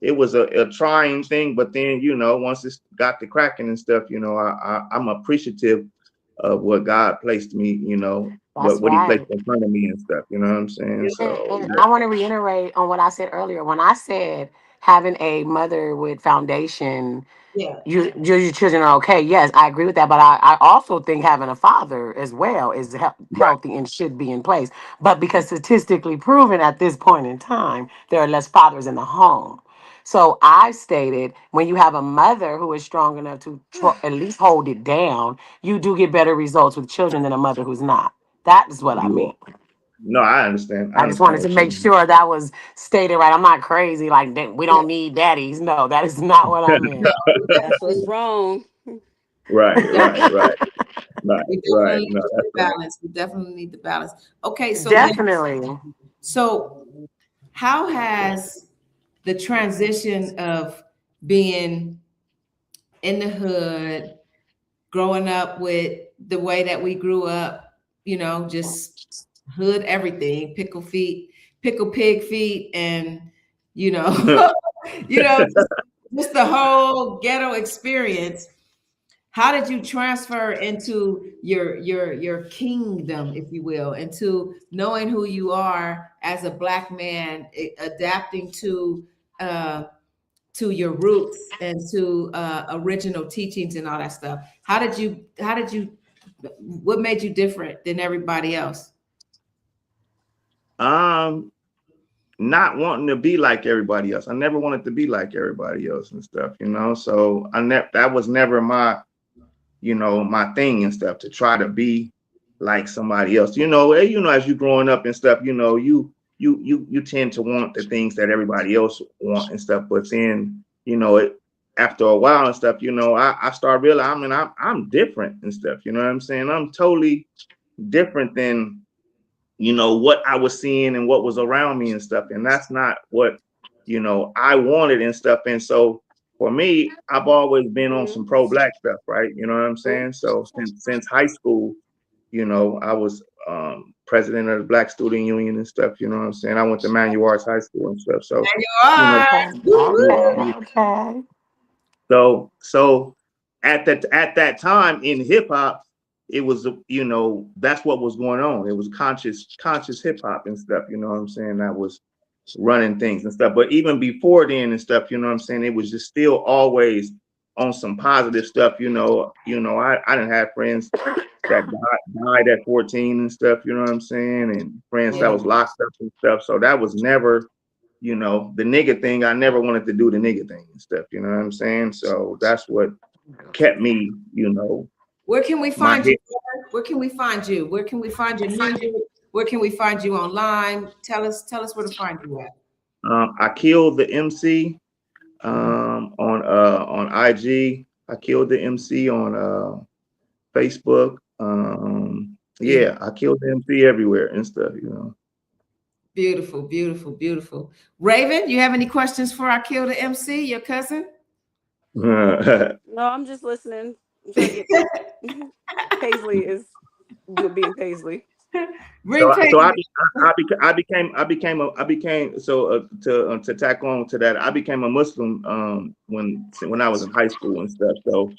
it was a trying thing, but then, you know, once it's got the cracking and stuff, you know, I'm appreciative of what God placed me, you know, That's what he placed right. in front of me and stuff, you know what I'm saying? So And I want to reiterate on what I said earlier. When I said having a mother with foundation, Yeah. your children are okay. Yes, I agree with that. But I also think having a father as well is right, healthy and should be in place. But because statistically proven at this point in time, there are less fathers in the home. So I stated when you have a mother who is strong enough to at least hold it down, you do get better results with children than a mother who's not. That is what I you mean. are. No, I understand. I I just understand wanted to what you make mean. sure that was stated right. I'm not crazy, like we Yeah. don't need daddies. No, that is not what I meant. We That's what's definitely, wrong. Right, we right, definitely, right, right, we right. definitely No, need that's the right. balance. We definitely need the balance. Okay, so then, Definitely. so how has the transition of being in the hood, growing up with the way that we grew up, you know, just hood everything, pickle pig feet, and you know, you know, just the whole ghetto experience. How did you transfer into your kingdom, if you will, into knowing who you are as a black man, adapting uh, to your roots and to original teachings and all that stuff? How did you what made you different than everybody else? um, Not wanting to be like everybody else. I never wanted to be like everybody else and stuff, you know. So that was never my, you know, my thing and stuff to try to be like somebody else. You know, as you growing up and stuff, you know, you tend to want the things that everybody else want and stuff. But then, you know, after a while and stuff, you know, I start realizing, I mean, I'm different and stuff. You know what I'm saying? I'm totally different than, you know, what I was seeing and what was around me and stuff. And that's not what, you know, I wanted and stuff. And so for me, I've always been on some pro-black stuff, right? You know what I'm saying? So since high school, you know, I was president of the Black Student Union and stuff. You know what I'm saying? I went to Manual Arts High School and stuff. So, And you you know, are. Okay. Woo, yeah, woo. Okay. yeah. Okay. So at that time in hip hop, it was, you know, that's what was going on. It was conscious hip hop and stuff. You know what I'm saying? That was running things and stuff. But even before then and stuff, you know what I'm saying? It was just still always on some positive stuff. I didn't have friends that died at 14 and stuff. You know what I'm saying? And friends that Yeah. was locked up and stuff. So that was never, you know, the nigga thing. I never wanted to do the nigga thing and stuff. You know what I'm saying? So that's what kept me, you know, Where can we my find you, head. brother? Where can we find you? Where can we find your music? Where can we find you online? Tell us where to find you at. I killed the MC on IG. I killed the MC on Facebook. Beautiful, Yeah, I killed the MC everywhere and stuff, you know. beautiful, beautiful, beautiful. Raven, you have any questions for Akil the MC, your cousin? No, I'm just listening. I'm trying to get Paisley is being Paisley. Bring So Paisley. I became so to tack on to that, I became a Muslim when I was in high school and stuff. So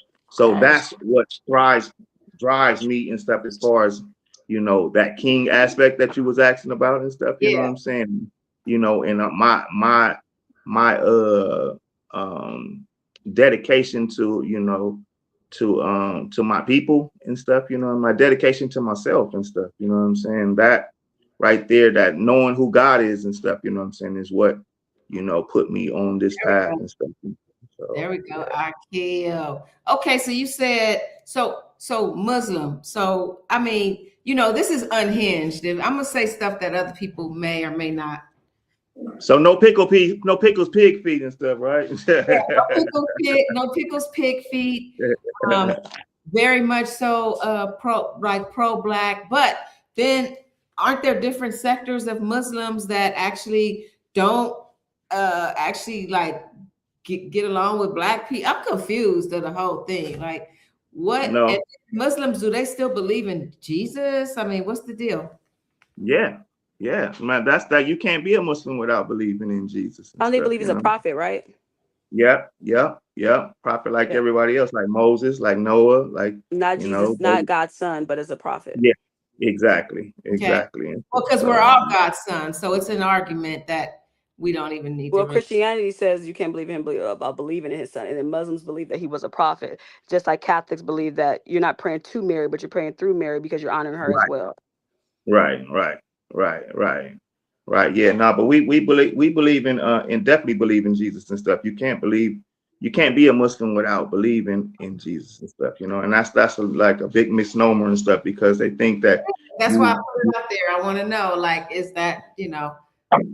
Okay. that's what drives me and stuff, as far as, you know, that king aspect that you was asking about and stuff. You know what Yeah, I'm saying? You know, and my um dedication to, you know, to my people and stuff, you know, and my dedication to myself and stuff, you know what I'm saying? That right there, that knowing who God is and stuff, you know what I'm saying, is what, you know, put me on this there we path go. and stuff. There So we go. Akil. Okay, so you said so Muslim. So I mean, you know, this is unhinged. I'm gonna say stuff that other people may or may not. so no pickles pig feet and stuff, right? Yeah, no pickles, pig feet. Um, very much so pro black, but then aren't there different sectors of Muslims that actually don't actually like get along with black people? I'm confused of the whole thing. Like what and No, Muslims, do they still believe in Jesus? I mean, what's the deal? yeah. Yeah, man, that's that. You can't be a Muslim without believing in Jesus and They stuff. believe he's a prophet, right? Yep. Prophet like Okay. everybody else, like Moses, like Noah, like Not you know. Jesus, not God's son, but as a prophet. Yeah, exactly, Okay. exactly. And Well, because we're so, all God's sons, so it's an argument that we don't even need to Well, really. Christianity says you can't believe in him about believing in his son, and then Muslims believe that he was a prophet, just like Catholics believe that you're not praying to Mary, but you're praying through Mary because you're honoring her as right, well. right. Yeah, no, but we believe in definitely believe in Jesus and stuff. You can't be a Muslim without believing in Jesus and stuff. You know, and that's like a big misnomer and stuff because they think that That's why I you, put it out there. I want to know, like, is that is that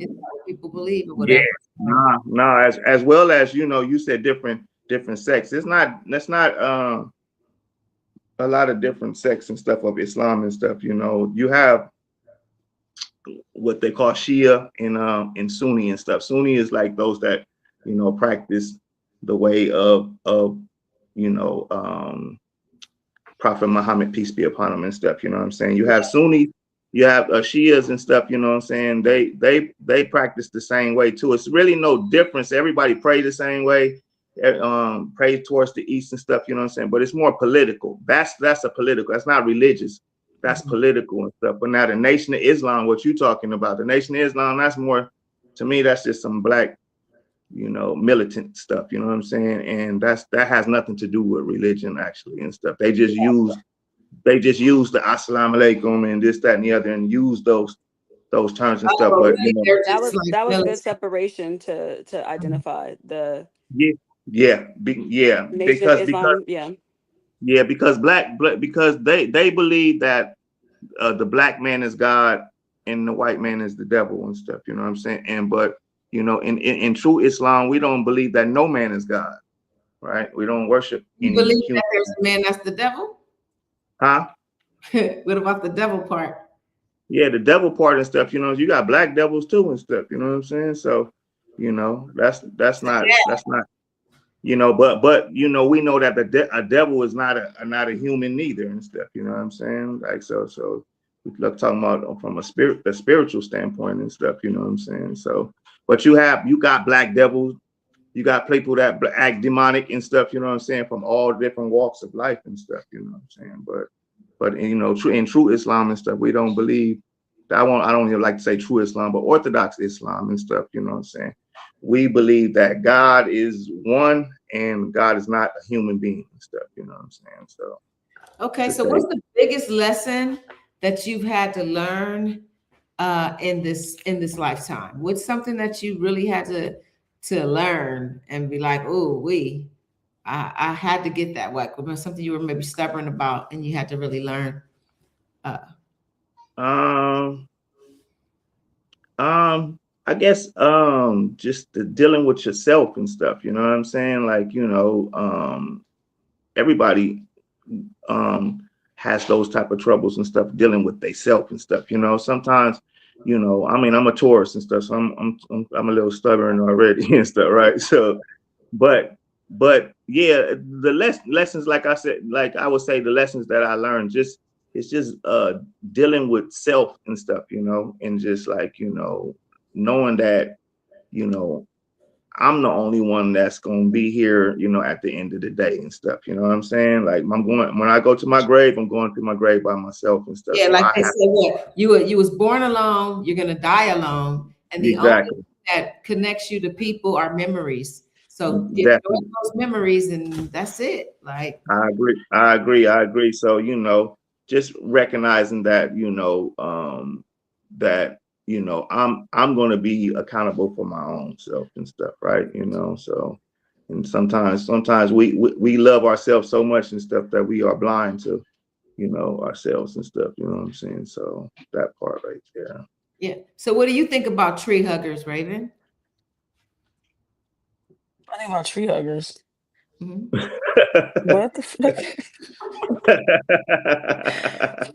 what people believe or yeah, whatever? So, nah, as well as you said different sects. It's not that's not a lot of different sects and stuff of Islam and stuff. You know, you have what they call Shia and Sunni and stuff. Sunni is like those that practice the way of you know Prophet Muhammad, peace be upon him and stuff. You know what I'm saying? You have Sunni, you have Shias and stuff. You know what I'm saying? They practice the same way too. It's really no difference. Everybody pray the same way. Pray towards the east and stuff. You know what I'm saying? But it's more political. That's a political. That's not religious. That's political and stuff. But now the Nation of Islam, what you talking about? The Nation of Islam, that's more, to me, that's just some black, militant stuff. You know what I'm saying? And that has nothing to do with religion actually and stuff. They just use the assalamu alaikum and this, that, and the other, and use those terms and stuff. oh, But really? They're just like That was a good militant. separation to identify the yeah, yeah, Nation of because Islam. Yeah. yeah, because because they believe that the black man is God and the white man is the devil and stuff. You know what I'm saying? And but in true Islam, we don't believe that no man is God, right? We don't worship You any believe human. that there's a man that's the devil? Huh? What about the devil part? Yeah, the devil part and stuff, you got black devils too and stuff, you know what I'm saying? So, that's not, but we know that a devil is not a human neither and stuff, you know what I'm saying? Like so we look talking about from a spiritual standpoint and stuff, you know what I'm saying? So, but you got black devils, you got people that act demonic and stuff, you know what I'm saying, from all different walks of life and stuff, you know what I'm saying? But in true Islam and stuff, we don't believe. I don't even like to say true Islam, but Orthodox Islam and stuff. You know what I'm saying? We believe that God is one and God is not a human being and stuff. You know what I'm saying? So Okay, to so say, what's the biggest lesson that you've had to learn in this lifetime? What's something that you really had to learn and be like, oh, I had to get that way. Something you were maybe stubborn about and you had to really learn. Uh, um, I guess just the dealing with yourself and stuff. You know what I'm saying? Like everybody has those type of troubles and stuff dealing with themselves and stuff. Sometimes, I mean, I'm a Taurus and stuff, so I'm a little stubborn already and stuff, right? So, but yeah, the lessons, like I said, like I would say, the lessons that I learned, it's just dealing with self and stuff, and just like knowing that you know I'm the only one that's gonna be here, at the end of the day and stuff. You know what I'm saying? Like when I go to my grave, I'm going to my grave by myself and stuff. yeah, So like I they have said, what you was born alone, you're gonna die alone, and the only exactly, thing that connects you to people are memories. So enjoy definitely. those memories, and that's it. Like, I agree. So, just recognizing that, that, I'm going to be accountable for my own self and stuff, right? So, and sometimes we love ourselves so much and stuff that we are blind to, ourselves and stuff, you know what I'm saying? So that part right there. yeah. So, what do you think about tree huggers, Raven? I think about tree huggers. Mhm. What the fuck?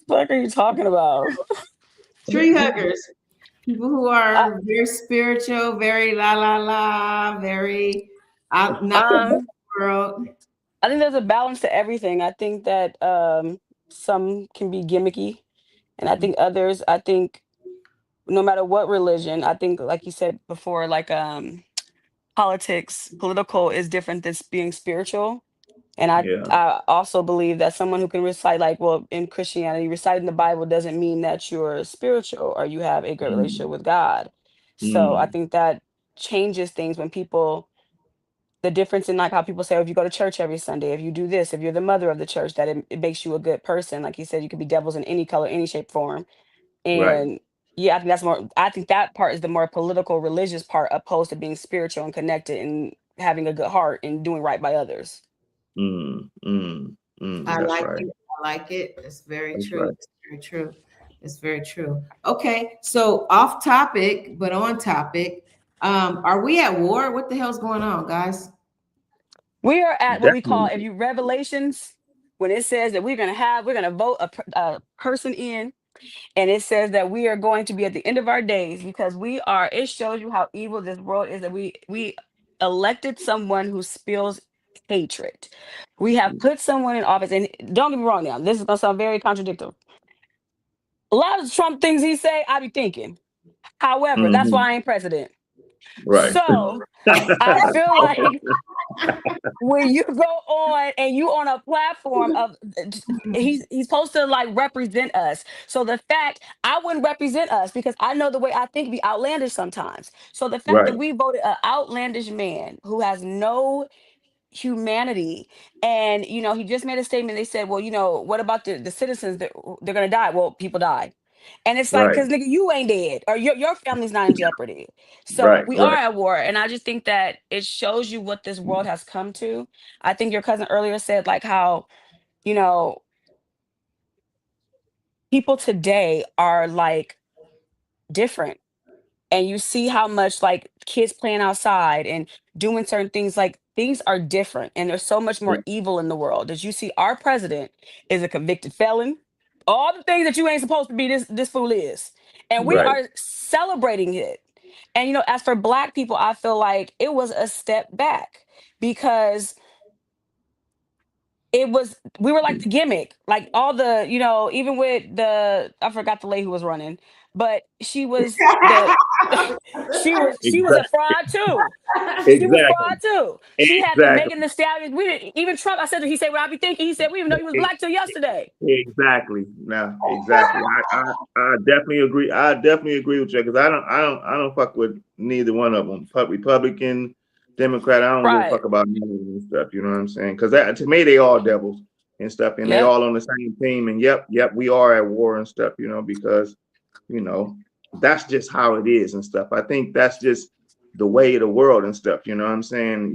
What are you talking about? Tree huggers, people who I, are very spiritual, very la la la, very out not in the um, world. I think there's a balance to everything. I think that some can be gimmicky, and I think others. I think no matter what religion. I think, like you said before, like politics, political is different than being spiritual. And Yeah. I also believe that someone who can recite, like, well, in Christianity, reciting the Bible doesn't mean that you're spiritual or you have a great Mm, relationship with God. So I mm, think that changes things when people, the difference in like how people say, oh, if you go to church every Sunday, if you do this, if you're the mother of the church, that it makes you a good person. Like you said, you could be devils in any color, any shape, form. right. And yeah, I think that's more, I think that part is the more political, religious part, opposed to being spiritual and connected and having a good heart and doing right by others. Mm, mm, I that's like right. it. I like it. It's very That's true. right. It's very true. It's very true. Okay, so off topic, but on topic. Are we at war? What the hell's going on, guys? We are at what we call, Definitely. if you Revelations, when it says that we're going to vote a person in, and it says that we are going to be at the end of our days because we are, it shows you how evil this world is, that we elected someone who spills hatred. We have put someone in office, and don't get me wrong now, this is going to sound very contradictory. A lot of Trump things he say, I be thinking. However, that's Hmm. why I ain't president. Right. So I feel like when you go on and you on a platform of, he's supposed to like represent us. So the fact, I wouldn't represent us because I know the way I think be outlandish sometimes. So the fact Right. that we voted an outlandish man who has no humanity, and he just made a statement. They said, well, what about the citizens that they're gonna die? Well, people die. And it's like, Right. because nigga, you ain't dead, or your family's not in jeopardy. So Right. we are Right. at war, and I just think that it shows you what this world has come to. I think your cousin earlier said like how, you know people today are like different, and you see how much like kids playing outside and doing certain things, like things are different, and there's so much more evil in the world. Did you see our president is a convicted felon? All the things that you ain't supposed to be, this fool is. And we Right. are celebrating it. And as for black people, I feel like it was a step back because we were like the gimmick, like all the, even with the, I forgot the lady who was running, but she was the she was a Exactly. fraud too. She was Exactly. fraud too. She had the Exactly. Megan the Stallion. We didn't even Trump. I said, he said what I be thinking. He said we didn't even know he was black till yesterday. Exactly. No, exactly. I definitely agree. I definitely agree with you because I don't fuck with neither one of them. Republican, Democrat. I don't give a Right. fuck about none of them and stuff. You know what I'm saying? Because that to me they all devils and stuff, and they Yep. all on the same team. And yep, we are at war and stuff. Because you know that's just how it is and stuff. I think that's just the way of the world and stuff. You know what I'm saying?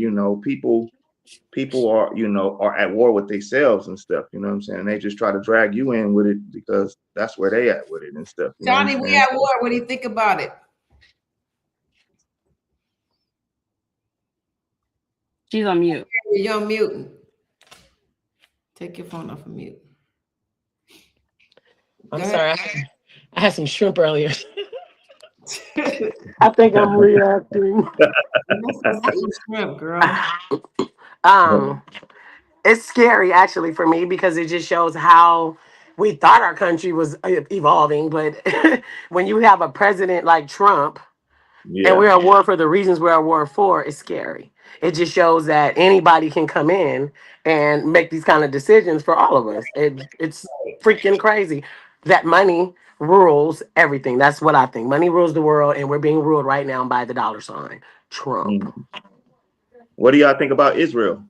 People are at war with themselves and stuff, you know what I'm saying? And they just try to drag you in with it because that's where they at with it and stuff, you know what I'm Johnny, we saying? at So war. What do you think about it? She's on mute. You're on mute. Take your phone off of mute. I'm Go ahead. sorry. I had some shrimp earlier. I think I'm reacting. You're not supposed to eat shrimp, girl. Um, it's scary actually for me because it just shows how we thought our country was evolving. But when you have a president like Trump, and yeah. we're at war for the reasons we're at war for, it's scary. It just shows that anybody can come in and make these kind of decisions for all of us. It's freaking crazy that money rules everything. That's what I think. Money rules the world, and we're being ruled right now by the dollar sign, Trump. Mm. What do y'all think about Israel?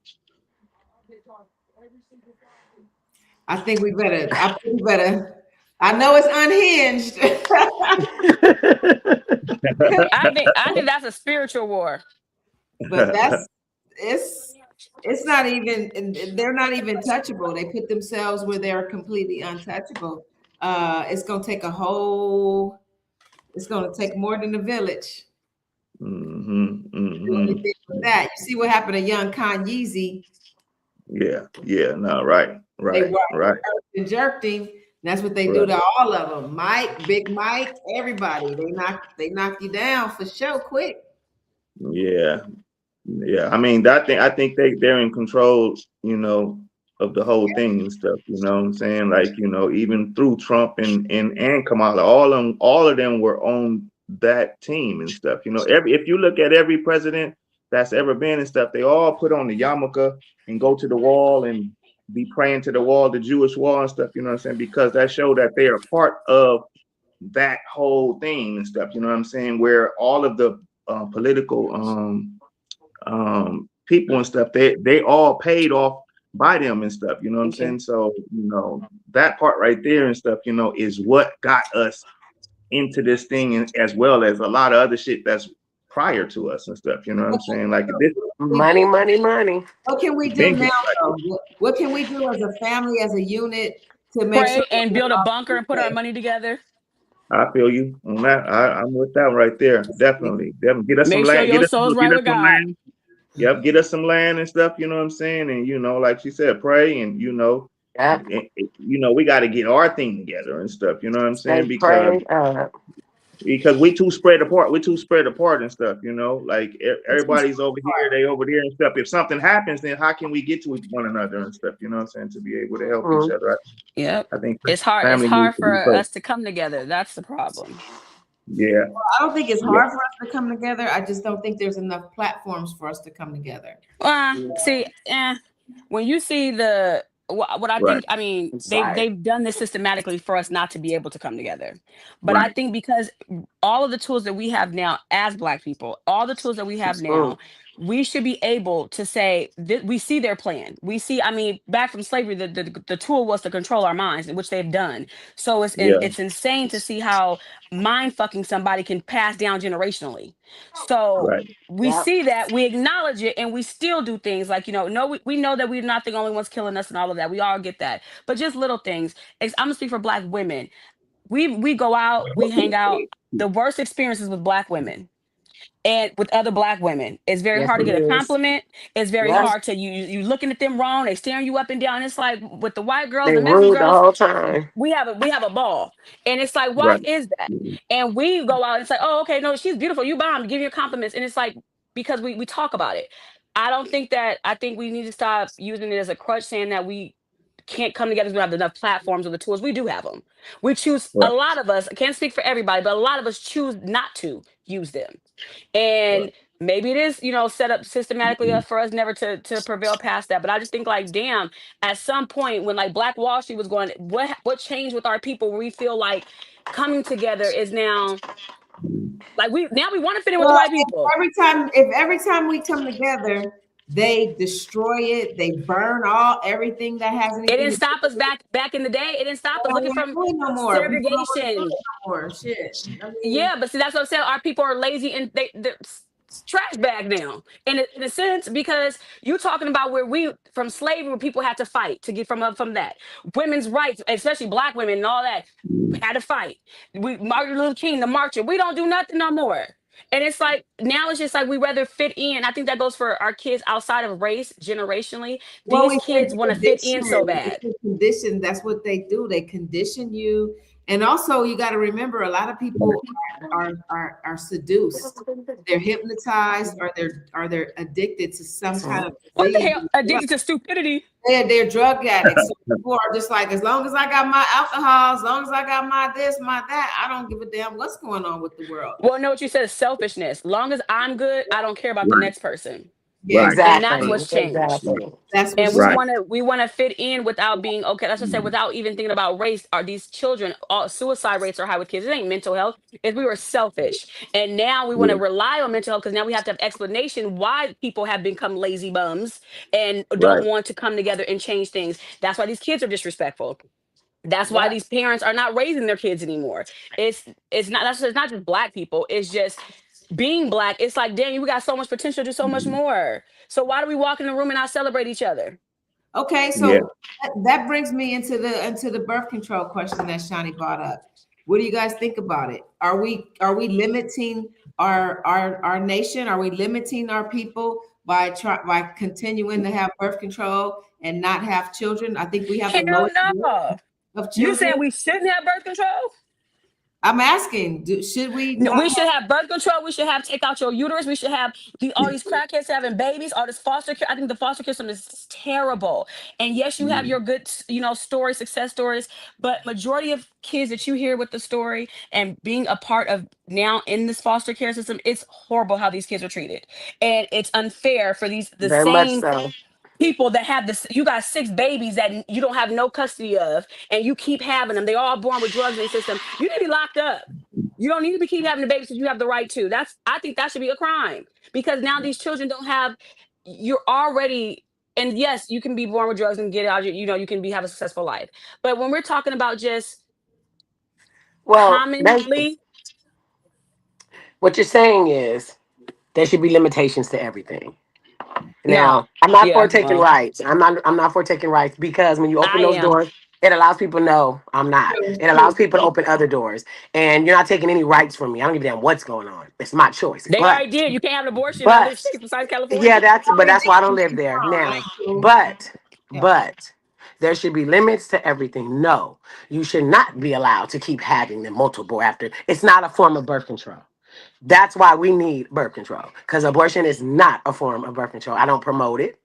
I think we better. I think we better. I know it's unhinged, I think that's a spiritual war. but it's not even. They're not even touchable. They put themselves where they're completely untouchable. It's gonna take a whole. It's gonna take more than a village. Hmm. Do Hmm. anything with that. You see what happened to young Kanye? Yeah, no, right, They right, worked right, and jerked him. That's what they do right. to all of them. Mike, Big Mike, everybody. They knock you down for sure quick. Yeah, yeah. I mean, I think they're in control, of the whole thing and stuff. You know what I'm saying? Like, you know, even through Trump and Kamala, all of them were on that team and stuff. You know, if you look at every president that's ever been and stuff, they all put on the yarmulke and go to the wall and be praying to the wall, the Jewish wall and stuff. You know what I'm saying? Because that show that they are part of that whole thing and stuff. You know what I'm saying? Where all of the political people and stuff, they all paid off by them and stuff. You know what I'm saying? So you know that part right there and stuff. You know, is what got us into this thing, and as well as a lot of other shit that's prior to us and stuff. You know what I'm saying? Like this, Money, money, money. What can we do been now, getting like though? What can we do as a family, as a unit, to make sure Pray that and we're build a all bunker and put our okay? money together. I feel you on that. I'm with that right there. Definitely. Get us some Make sure land. your soul's right Get us with some God. land. Yep. Get us some land and stuff. You know what I'm saying? And you know, like she said, pray and you know, Yep. you know, we got to get our thing together and stuff. You know what I'm Stay saying? prayed up. Because we too spread apart. We too spread apart and stuff. You know, like It's just everybody's over here, they over there and stuff. If something happens, then how can we get to one another and stuff? You know what I'm saying? To be able to help each Mm. other. Yep. I think It's hard. It's family needs hard to be for close. us to come together. That's the problem. Yeah. I don't think it's Yeah. hard for us to come together. I just don't think there's enough platforms for us to come together. See, when you see the what I Right. think, I mean, I'm they sorry. they've done this systematically for us not to be able to come together. But I Right. think because all of the tools that we have now as Black people, all the tools that we have Mm. now, we should be able to say that we see their plan. We see, I mean, back from slavery, the tool was to control our minds, which they've done. So Yeah. it's insane to see how mind fucking somebody can pass down generationally. So Right. we Yep. see that, we acknowledge it, and we still do things like, you know, no, we know that we're not the only ones killing us and all of that. We all get that. But just little things. I'm gonna speak for Black women. We go out, we hang out. The worst experiences with Black women and with other Black women. It's very Yes, hard to it get a is. compliment. It's very Yes. hard to you looking at them wrong, they staring you up and down. It's like with the white girls, They the Mexican rude the girls, whole time. we have a ball. And it's like, why Right. is that? And we go out and it's like, oh, okay, no, she's beautiful. You bomb, give you compliments. And it's like, because we talk about it. I think we need to stop using it as a crutch, saying that we can't come together because we don't have enough platforms or the tools. We do have them. We choose, a Right. lot of us, I can't speak for everybody, but a lot of us choose not to use them. Right. And maybe it is, you know, set up systematically for us never to prevail past that. But I just think like, damn, at some point when like Black Wall Street was going, what changed with our people where we feel like coming together is now like we want to fit in with the Well, white people. if every time we come together, they destroy it, they burn everything that has It anything didn't to do stop us with it. back in the day. It didn't stop us. Well, Look we at ain't from doing no more. People don't want to do segregation. it no more. Shit. I mean, Yeah, but see, that's what I'm saying. Our people are lazy and they're trash bag now, in a sense, because you talking about where we from slavery, where people had to fight to get from that. Women's rights, especially Black women and all that, had to fight. We Martin Luther King, the marcher. We don't do nothing no more. And it's like now it's just like we rather fit in. I think that goes for our kids outside of race generationally. well, These we kids said want to fit in so condition. bad. It's a condition. That's what they do. They condition you. And also, you got to remember, a lot of people are seduced. They're hypnotized, or they're addicted to some kind of What the disease. hell? Addicted to stupidity. They're drug addicts. So people are just like, as long as I got my alcohol, as long as I got my this, my that, I don't give a damn what's going on with the world. Well, no, what you said is selfishness. Long as I'm good, I don't care about the Right. next person. Yeah, Right. And that's Exactly. what's changed. Right. Exactly. that's And what's Right. we want to fit in without being okay. Let's just say without even thinking about race. Are these children? All suicide rates are high with kids. It ain't mental health. It's we were selfish, and now we want to Yeah. rely on mental health because now we have to have explanation why people have become lazy bums and don't Right. want to come together and change things. That's why these kids are disrespectful. That's why Yep. these parents are not raising their kids anymore. It's not it's not just Black people. It's just being Black. It's like, dang, we got so much potential to do so much more. So why do we walk in the room and not celebrate each other? okay. Yeah. So that brings me into the birth control question that Shani brought up. What do you guys think about it? Are we limiting our nation? Are we limiting our people by continuing to have birth control and not have children? I think we have the Hell lowest rate no. of You children. saying we shouldn't have birth control? I'm asking, should we No, not? we should have birth control. We should have take out your uterus. We should have all these crackheads having babies, all this foster care. I think the foster care system is terrible. And yes, you have your good, stories, success stories, but majority of kids that you hear with the story and being a part of now in this foster care system, it's horrible how these kids are treated. And it's unfair for the Very much same so. people that have this. You got six babies that you don't have no custody of, and you keep having them. They're all born with drugs in the system. You need to be locked up. You don't need to be keep having the babies because you have the right to. I think that should be a crime because now these children don't have. You're already. And yes, you can be born with drugs and get out. You can have a successful life. But when we're talking about just Well, commonly, what you're saying is there should be limitations to everything. no, Now, I'm not for yeah, taking well, rights. I'm not for taking rights because when you open I those am. doors, it allows people to know I'm not. It allows people to open other doors. And you're not taking any rights from me. I don't give a damn what's going on. It's my choice. They already did. You can't have an abortion in other But states besides California. yeah, that's why I don't live there. Now, but but there should be limits to everything. No, you should not be allowed to keep having them multiple after. It's not a form of birth control. That's why we need birth control because abortion is not a form of birth control. I don't promote it.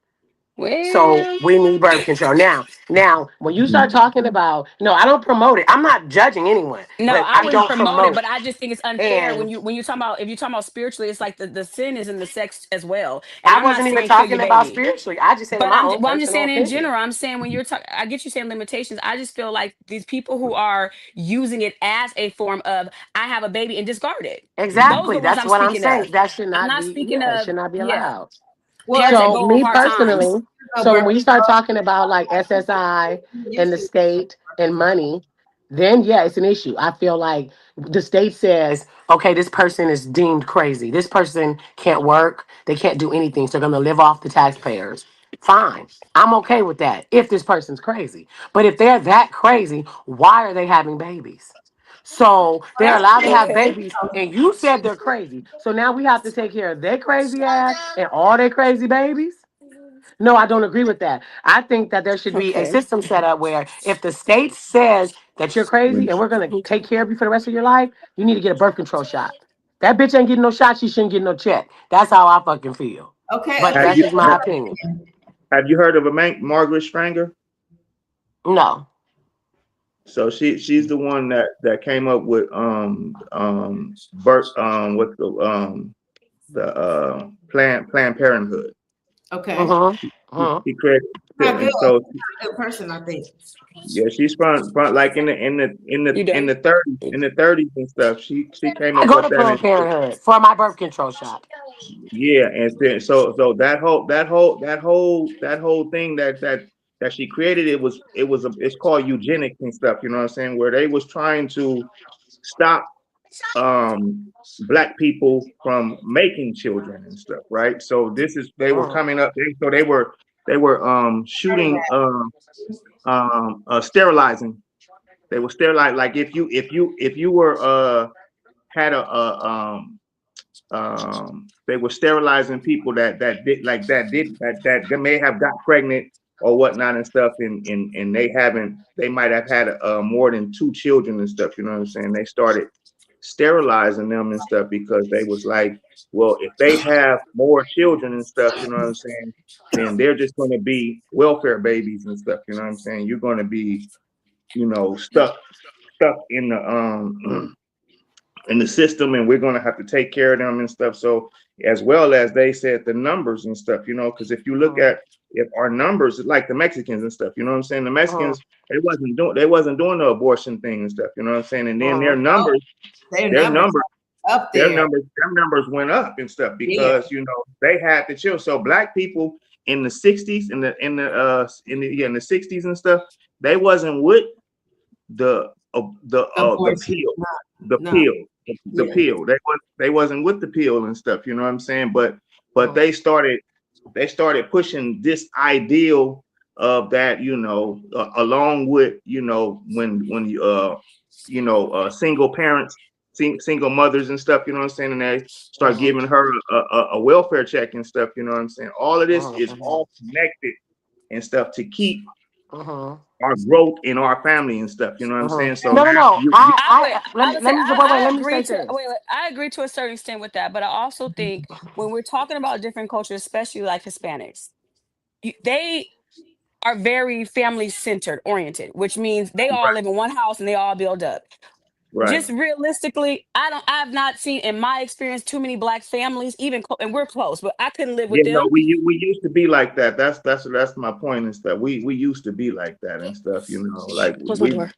So Well, we need birth control. Now, when you start talking about, no, I don't promote it. I'm not judging anyone, no, but I I wouldn't don't promote it, promote but it. I just think it's unfair when And you talking about if you're talking about spiritually, it's like the sin is in the sex as well. And I I'm not wasn't even saying kill your talking about baby. spiritually. I just said in But my own I'm just personal saying in opinion. general. I'm saying when you're talking, I get you saying limitations. I just feel like these people who are using it as a form of I have a baby and discard it. Those are Exactly. the ones That's I'm what I'm speaking saying. of. That should I'm not not be, speaking yeah, it of should not be yeah allowed. Well, parents again, that So go on me hard times. personally, no so when birth we start talking about like SSI and the state and money, then yeah, it's an issue. I feel like the state says, okay, this person is deemed crazy. This person can't work. They can't do anything. So they're going to live off the taxpayers. Fine. I'm okay with that if this person's crazy. But if they're that crazy, why are they having babies? So they're allowed to have control. babies, and you said they're crazy. So now we have to take care of their crazy ass and all their crazy babies? No, I don't agree with that. I think that there should be a Okay. system set up where if the state says that you're crazy and we're going to take care of you for the rest of your life, you need to get a birth control shot. That bitch ain't getting no shot. She shouldn't get no check. That's how I fucking feel. Okay, But Have again, that's you just my opinion. have you heard of a Margaret Stranger? No. So she's the one that came up with Bert what's the Planned Parenthood. okay. Uh-huh. Uh-huh. He created Not good. and so Good person, I think. yeah, she's from like You done? in the 30s and stuff. She came I up go with to that and Planned Parenthood for my birth control shot. yeah, and then, so that whole thing that she created it's called eugenics and stuff. You know what I'm saying? Where they was trying to stop black people from making children and stuff, right? So this is they were Uh-huh. coming up. They were shooting sterilizing. They were sterilizing like if you were had they were sterilizing people that may have got pregnant or whatnot and stuff, and they might have had more than two children and stuff. You know what I'm saying? They started sterilizing them and stuff because they was like, well, if they have more children and stuff, you know what I'm saying, then they're just going to be welfare babies and stuff. You know what I'm saying? You're going to be, stuck in the in the system, and we're going to have to take care of them and stuff. So as well as they said the numbers and stuff, because if you look Uh-huh. at if our numbers like the Mexicans and stuff, you know what I'm saying, the Uh-huh. Mexicans they wasn't doing the abortion thing and stuff, you know what I'm saying, and then Uh-huh. Their their numbers numbers up their there. numbers their numbers went up and stuff Yeah. because they had the children. So black people in the 60s in the 60s and stuff, they wasn't with the the Abortion. pill, the No. pill, the Yeah. pill. They wasn't with the pill and stuff. You know what I'm saying? But Uh-huh. they started pushing this ideal of that. Along with when single parents, single mothers and stuff. You know what I'm saying? And they start Uh-huh. giving her a welfare check and stuff. You know what I'm saying? All of this Uh-huh. is Uh-huh. all connected and stuff to keep. our growth in our family and stuff. You know what I'm saying? So No, no, now no. I would say Let me wait, I let me agree say to this. I agree to a certain extent with that, but I also think when we're talking about different cultures, especially like Hispanics, they are very family centered oriented, which means they all live in one house and they all build up. right. Just realistically, I've not seen in my experience too many black families, even and we're close, but I couldn't live with Yeah, no, them. we used to be like that. That's my point and stuff. We used to be like that and stuff. You know, like Close my we door.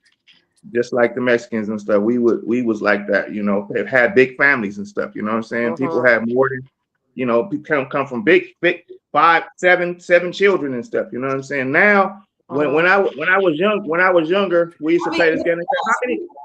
just like the Mexicans and stuff. We was like that. You know, had big families and stuff. You know what I'm saying? People had more than, you know, people come from big five, seven children and stuff. You know what I'm saying? Now, when I was younger, we used I to mean, play this game.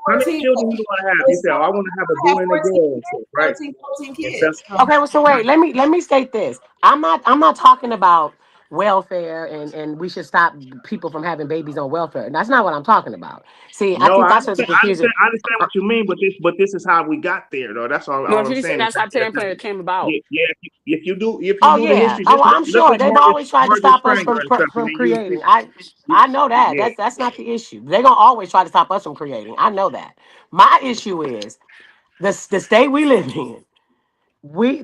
How many 14, children you want to have? You say, oh, I want to have a I have boy and a 14 girl and stuff, kids, right? 14 And stuff. kids. So Okay, well, so wait, let me state this. I'm not talking about welfare and we should stop people from having babies on welfare. That's not what I'm talking about. See, I No, think that's what's confusing. I understand what you mean, but this is how we got there, though. That's No, all I'm she said saying. that's how Plan Plan came about. Yeah, yeah. If you Oh do the yeah. history, Oh, just well, I'm look sure up they've always tried to Margaret stop us Sanger and stuff, and from then you see, creating. I know that. yeah. That's not the issue. They're gonna always try to stop us from creating. I know that. My issue is the state we live in.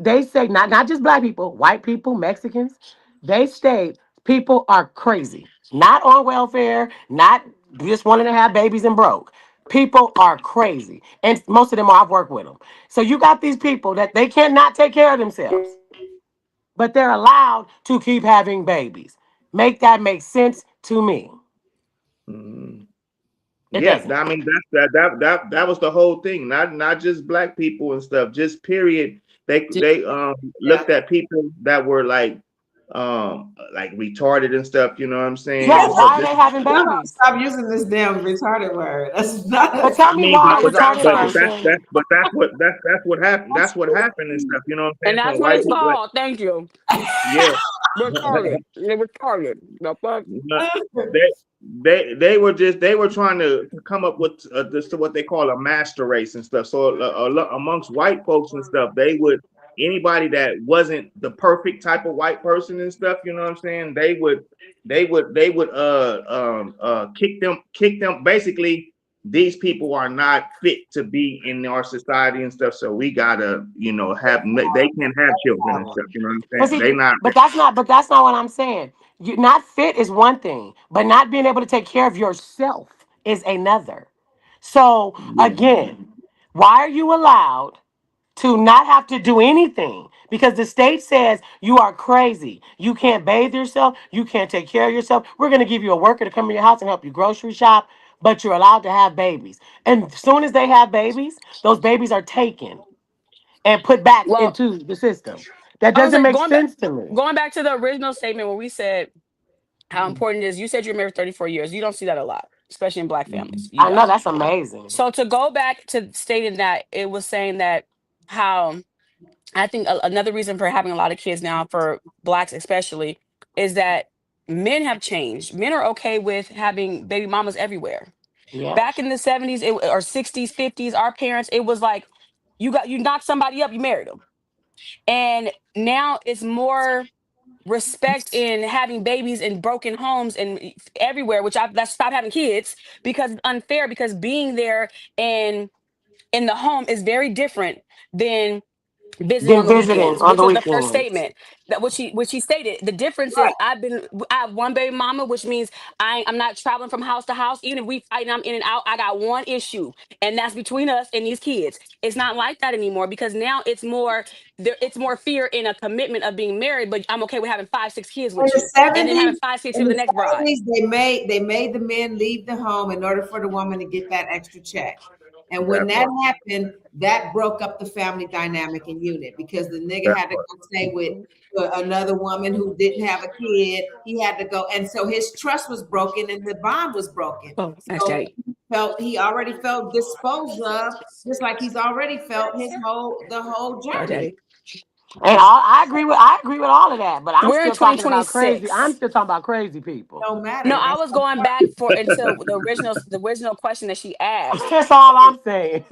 They say not just black people, white people, Mexicans. They state people are crazy, not on welfare, not just wanting to have babies and broke. People are crazy, and most of them I've worked with them. So you got these people that they cannot take care of themselves, but they're allowed to keep having babies. Make sense to me? Mhm. It Yeah, doesn't. I mean that was the whole thing. Not just black people and stuff. Just period. They yeah. looked at people that were like retarded and stuff. You know what I'm saying Yes. and stuff. Why are Just they having Y'all don't babies? stop using this damn retarded word. That's not But a tell I me mean, why I'm retarded but sorry. person. that's what happened. That's what happened and stuff. You know what I'm And saying? that's From what white it's people, like, called. Thank you. yeah. Retarded. They retarded. The fuck? No, they were just they were trying to come up with this what they call a master race and stuff. So amongst white folks and stuff, they would anybody that wasn't the perfect type of white person and stuff. You know what I'm saying? They would kick them. Basically, these people are not fit to be in our society and stuff. So we gotta have they can't have children and stuff. You know what I'm But saying? see, They not. but that's not what I'm saying. You not fit is one thing, but not being able to take care of yourself is another. So again, why are you allowed to not have to do anything? Because the state says you are crazy. You can't bathe yourself. You can't take care of yourself. We're going to give you a worker to come in your house and help you grocery shop, but you're allowed to have babies. And as soon as they have babies, those babies are taken and put back Well, into the system. That I was doesn't like make sense to me. going back to the original statement where we said how important it is. You said you're married 34 years. You don't see that a lot, especially in black families. You I know don't. that's amazing. So to go back to stating that it was saying that how I think another reason for having a lot of kids now for blacks especially is that men have changed. Men are okay with having baby mamas everywhere. Yeah. Back in the 70s or 60s, 50s, our parents, it was like you knocked somebody up, you married them. And now it's more respect in having babies in broken homes and everywhere, which I've stopped having kids because it's unfair because being there and in the home is very different than visiting Then on the visiting weekends, on which the was the first weekends. statement that which she stated. The difference is I have one baby mama, which means I'm not traveling from house to house. Even if we fight and I'm in and out, I got one issue, and that's between us and these kids. It's not like that anymore because now it's more fear in a commitment of being married, but I'm okay with having 5, 6 kids In with the you, and then having 70s, 5, 6 kids in with the the next bride. 70s, they made the men leave the home in order for the woman to get that extra check. And when That that part. happened, that broke up the family dynamic and unit because the nigga That had to part. go stay with another woman who didn't have a kid. He had to go, and so his trust was broken and the bond was broken. Oh, that's So daddy. he already felt disposed of, just like he's already felt the whole Sorry, journey. daddy. And I agree with all of that, but I'm We're in still talking about crazy. I'm 2026. still talking about crazy people. Don't No, matter. I That's was going back for into the original question that she asked. That's all I'm saying.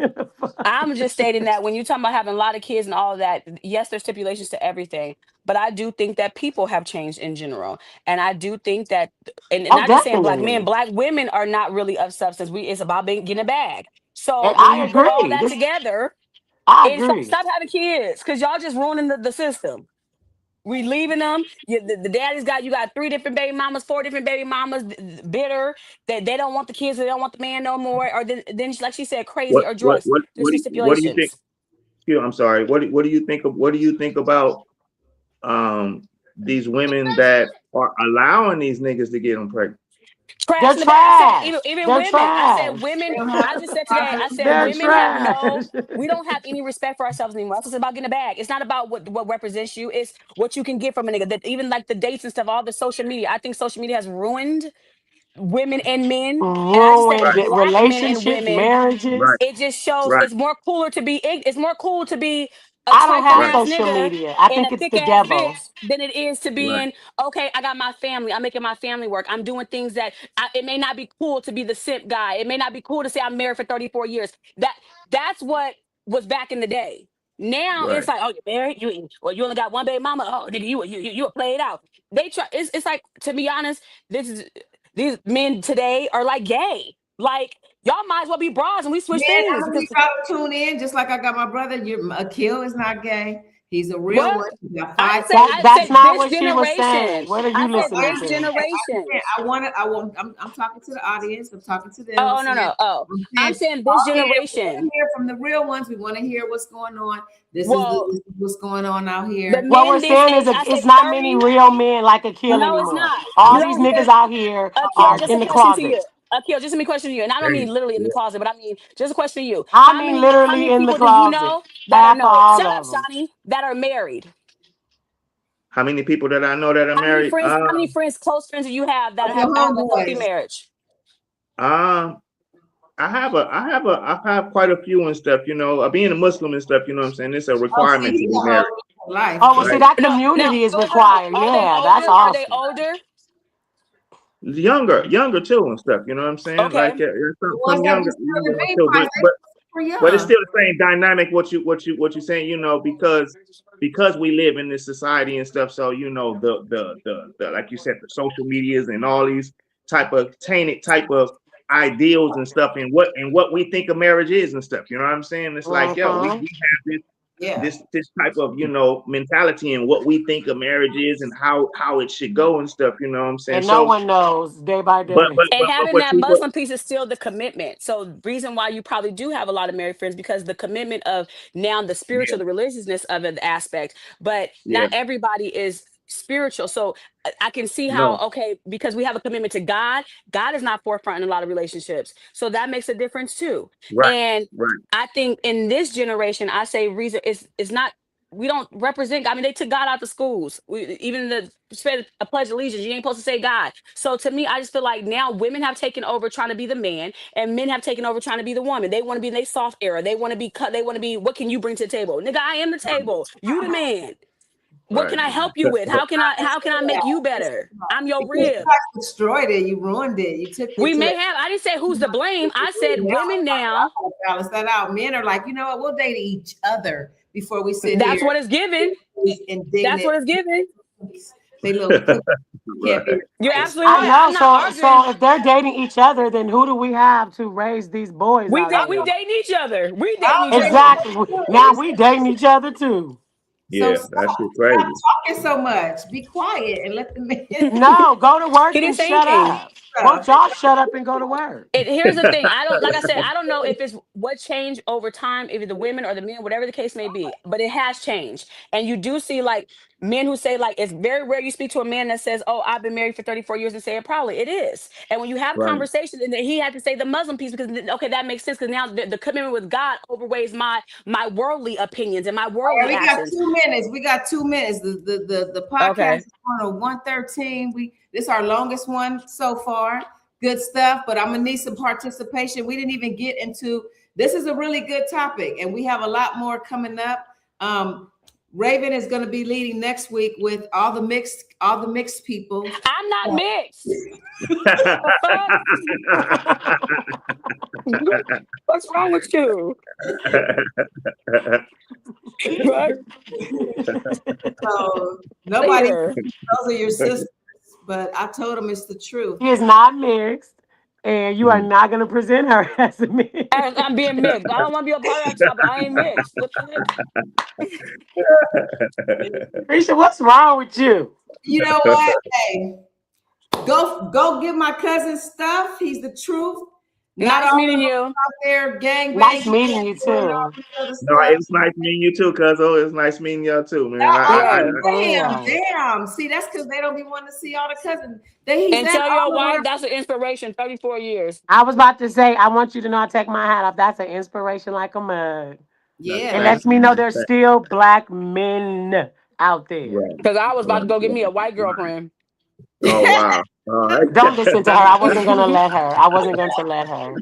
I'm just stating that when you're talking about having a lot of kids and all of that, yes, there's stipulations to everything. But I do think that people have changed in general. And I do think that, and Oh, not just saying black men, definitely. black women are not really of substance. It's about getting a bag. So And when I you put all agree. that together, I and stop, agree. stop having kids because y'all just ruining the system. We leaving them. The daddy's got, you got 3 different baby mamas, 4 different baby mamas, bitter that they don't want the kids, they don't want the man no more, or then like she said, crazy or drugs. There's some What do you think? stipulations. I'm sorry. What do you think of? What do you think about these women that are allowing these niggas to get them pregnant? Trash They're in the bag. I said even trash. even They're women. I said trash. they women. don't have I to just said today. process I said They're women have trash. no. We don't have any respect for ourselves anymore. It's about getting a bag. It's not about what represents you. It's what you can get from a nigga. That even like the dates and stuff, all the social media. I think social media has ruined women and men. And I just said Ruined Right, black men and relationships, women. marriages. right, It just shows right, it's more cooler to be it's more cool to be a I don't trifling have right, ass social nigga media. I and think a it's thick the ass devil. bitch than it is to right, being okay. I got my family. I'm making my family work. I'm doing things that it may not be cool to be the simp guy. It may not be cool to say I'm married for 34 years. That's what was back in the day. Now right. it's like, oh, you're married. You only got one baby mama. Oh, nigga, you play it out. They try. It's like, to be honest, this is these men today are like gay. Like, y'all might as well be bras and we switch Man, things I'm gonna because need y'all to tune in, just like I got my brother. Akil is not gay. He's a real what one. He got I five didn't say. kids. I That's said not this what she was saying. generation. What are I you Oh, said I listening this to? understand. I generation. understand. I'm talking to the audience. I'm talking to them. Oh, no, no. Oh, I'm I'm saying, saying this talk here. We want generation. to hear from the real ones. We want to hear what's going on. Well, This is what's going on out the here. What we're men this saying is age, I it's said not many 30. real men like Akil No, it's anymore. not. You All these don't hear niggas out here Akil. are Just a in the question to you. closet. Akil, just let me question you. And I don't mean Damn. literally in the Yeah. closet, but I mean just a question to you. I How mean many literally in the people do you closet. know that are Half of no? all Shut up, of them. Shawnee, that are married? How many people that I know that are married? How many friends, close friends do you have that Of your have a healthy homeboys. marriage? Um, I have quite a few and stuff. Being a Muslim and stuff. You know what I'm saying? It's a Oh, see, requirement to he's be a married, whole life. Oh, well, see, right? that No, community is no, hold on. required. Are they Yeah, that's older? Are they awesome. older? Younger too and stuff. You know what I'm saying? Okay. Like The ones some that be younger selling ones vape too. pipes, they super But it's young. still the same dynamic. What you saying? Because we live in this society and stuff. So the like you said, the social medias and all these type of tainted type of ideals and stuff, and what we think of marriage is and stuff. You know what I'm saying? It's like, yo, we Mm-hmm. have Yeah. this type of mentality and what we think of marriage is and how it should go and stuff. You know what I'm saying? And no So, one knows day by but day. but And but, but having what that you but Muslim piece is still the commitment. So reason why you probably do have a lot of married friends because the commitment of now the yeah spiritual, the religiousness of an aspect, but yeah not everybody is spiritual. So I can see how, no okay, because we have a commitment to God, God is not forefront in a lot of relationships. So that makes a difference too. right And right I think in this generation, I say reason is not, we don't represent. I mean, they took God out the schools. Even the spread a pledge of allegiance. You ain't supposed to say God. So to me, I just feel like now women have taken over trying to be the man, and men have taken over trying to be the woman. They want to be in their soft era. They want to be cut. They want to be. What can you bring to the table, nigga? I am the table. You the man. What right. can I help you with? How can I make you better? I'm your Because you rib. guys destroyed it, you ruined it, you took it We to may the have. I didn't say who's to blame. I said now women now. I gotta balance that out. Men are like, you know what, we'll date each other before we sit That's here what it's given. these That's indignant what it's given. they little cookies can't be Right. You're replaced. absolutely I right. know. I'm not arguing. So if they're dating each other, then who do we have to raise these boys out We here? dating each other. We I dating each don't think other. Exactly. Now we dating each other too. so. Yeah, Stop, that shit stop crazy. talking so much. Be quiet and let the man No, go to He work didn't and say shut anything. up. Won't stuff. y'all shut up and go to work? And here's the thing. I don't, like I said, I don't know if it's what changed over time, either the women or the men, whatever the case may be, but it has changed. And you do see like men who say, like, it's very rare you speak to a man that says, oh, I've been married for 34 years and say it proudly. It is. And when you have Right. conversations, and then he had to say the Muslim piece because okay, that makes sense because now the commitment with God overweighs my worldly opinions and my Yeah, worldly we got actions. 2 minutes. We got 2 minutes. The podcast Okay. is on a 113. This is our longest one so far. Good stuff, but I'm gonna need some participation. We didn't even get into this is a really good topic, and we have a lot more coming up. Um, Raven is going to be leading next week with all the mixed people. I'm not mixed. The fuck? What's wrong with you? Right? So nobody, Here. those are your sisters, but I told them it's the truth. She is not mixed, and you are not going to present her as a mix. I'm being mixed. I don't want to be a part of that stuff, but I ain't mixed. What the heck? Risha, what's wrong with you? You know what? Hey, go get my cousin stuff. He's the truth. Not Nice all meeting of them you. out there gang Nice banging meeting you and doing all too. this other No, stuff. it's nice meeting you too, cuz. Oh, it's nice meeting y'all too, man. Yeah. Damn. See, that's because they don't be wanting to see all the cousins. He's And at tell your all of wife our. that's an inspiration. 34 years. I was about to say, I want you to know I take my hat off. That's an inspiration like a mug. That's Yeah, It fact. lets me know there's Fact. still black men out there. Right. Because I was about to Right. go get me a Right. white girlfriend. Oh wow. All right. Don't listen to her. I wasn't gonna let her. I wasn't going to let her.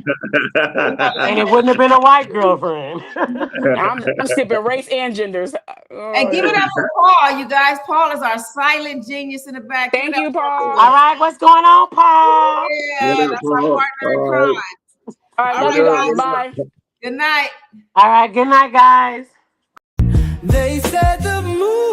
And it wouldn't have been a white girlfriend. I'm skipping race and genders. And Oh, give it yeah. up for Paul, you guys. Paul is our silent genius in the back. Give it Thank up you, for Paul. All him. right, what's going on, Paul? What Yeah, up, that's our Paul? partner in All crime. right. All right, All love What you right, up? guys. guys. What Bye. Good night. All right, good night, guys. They said the moon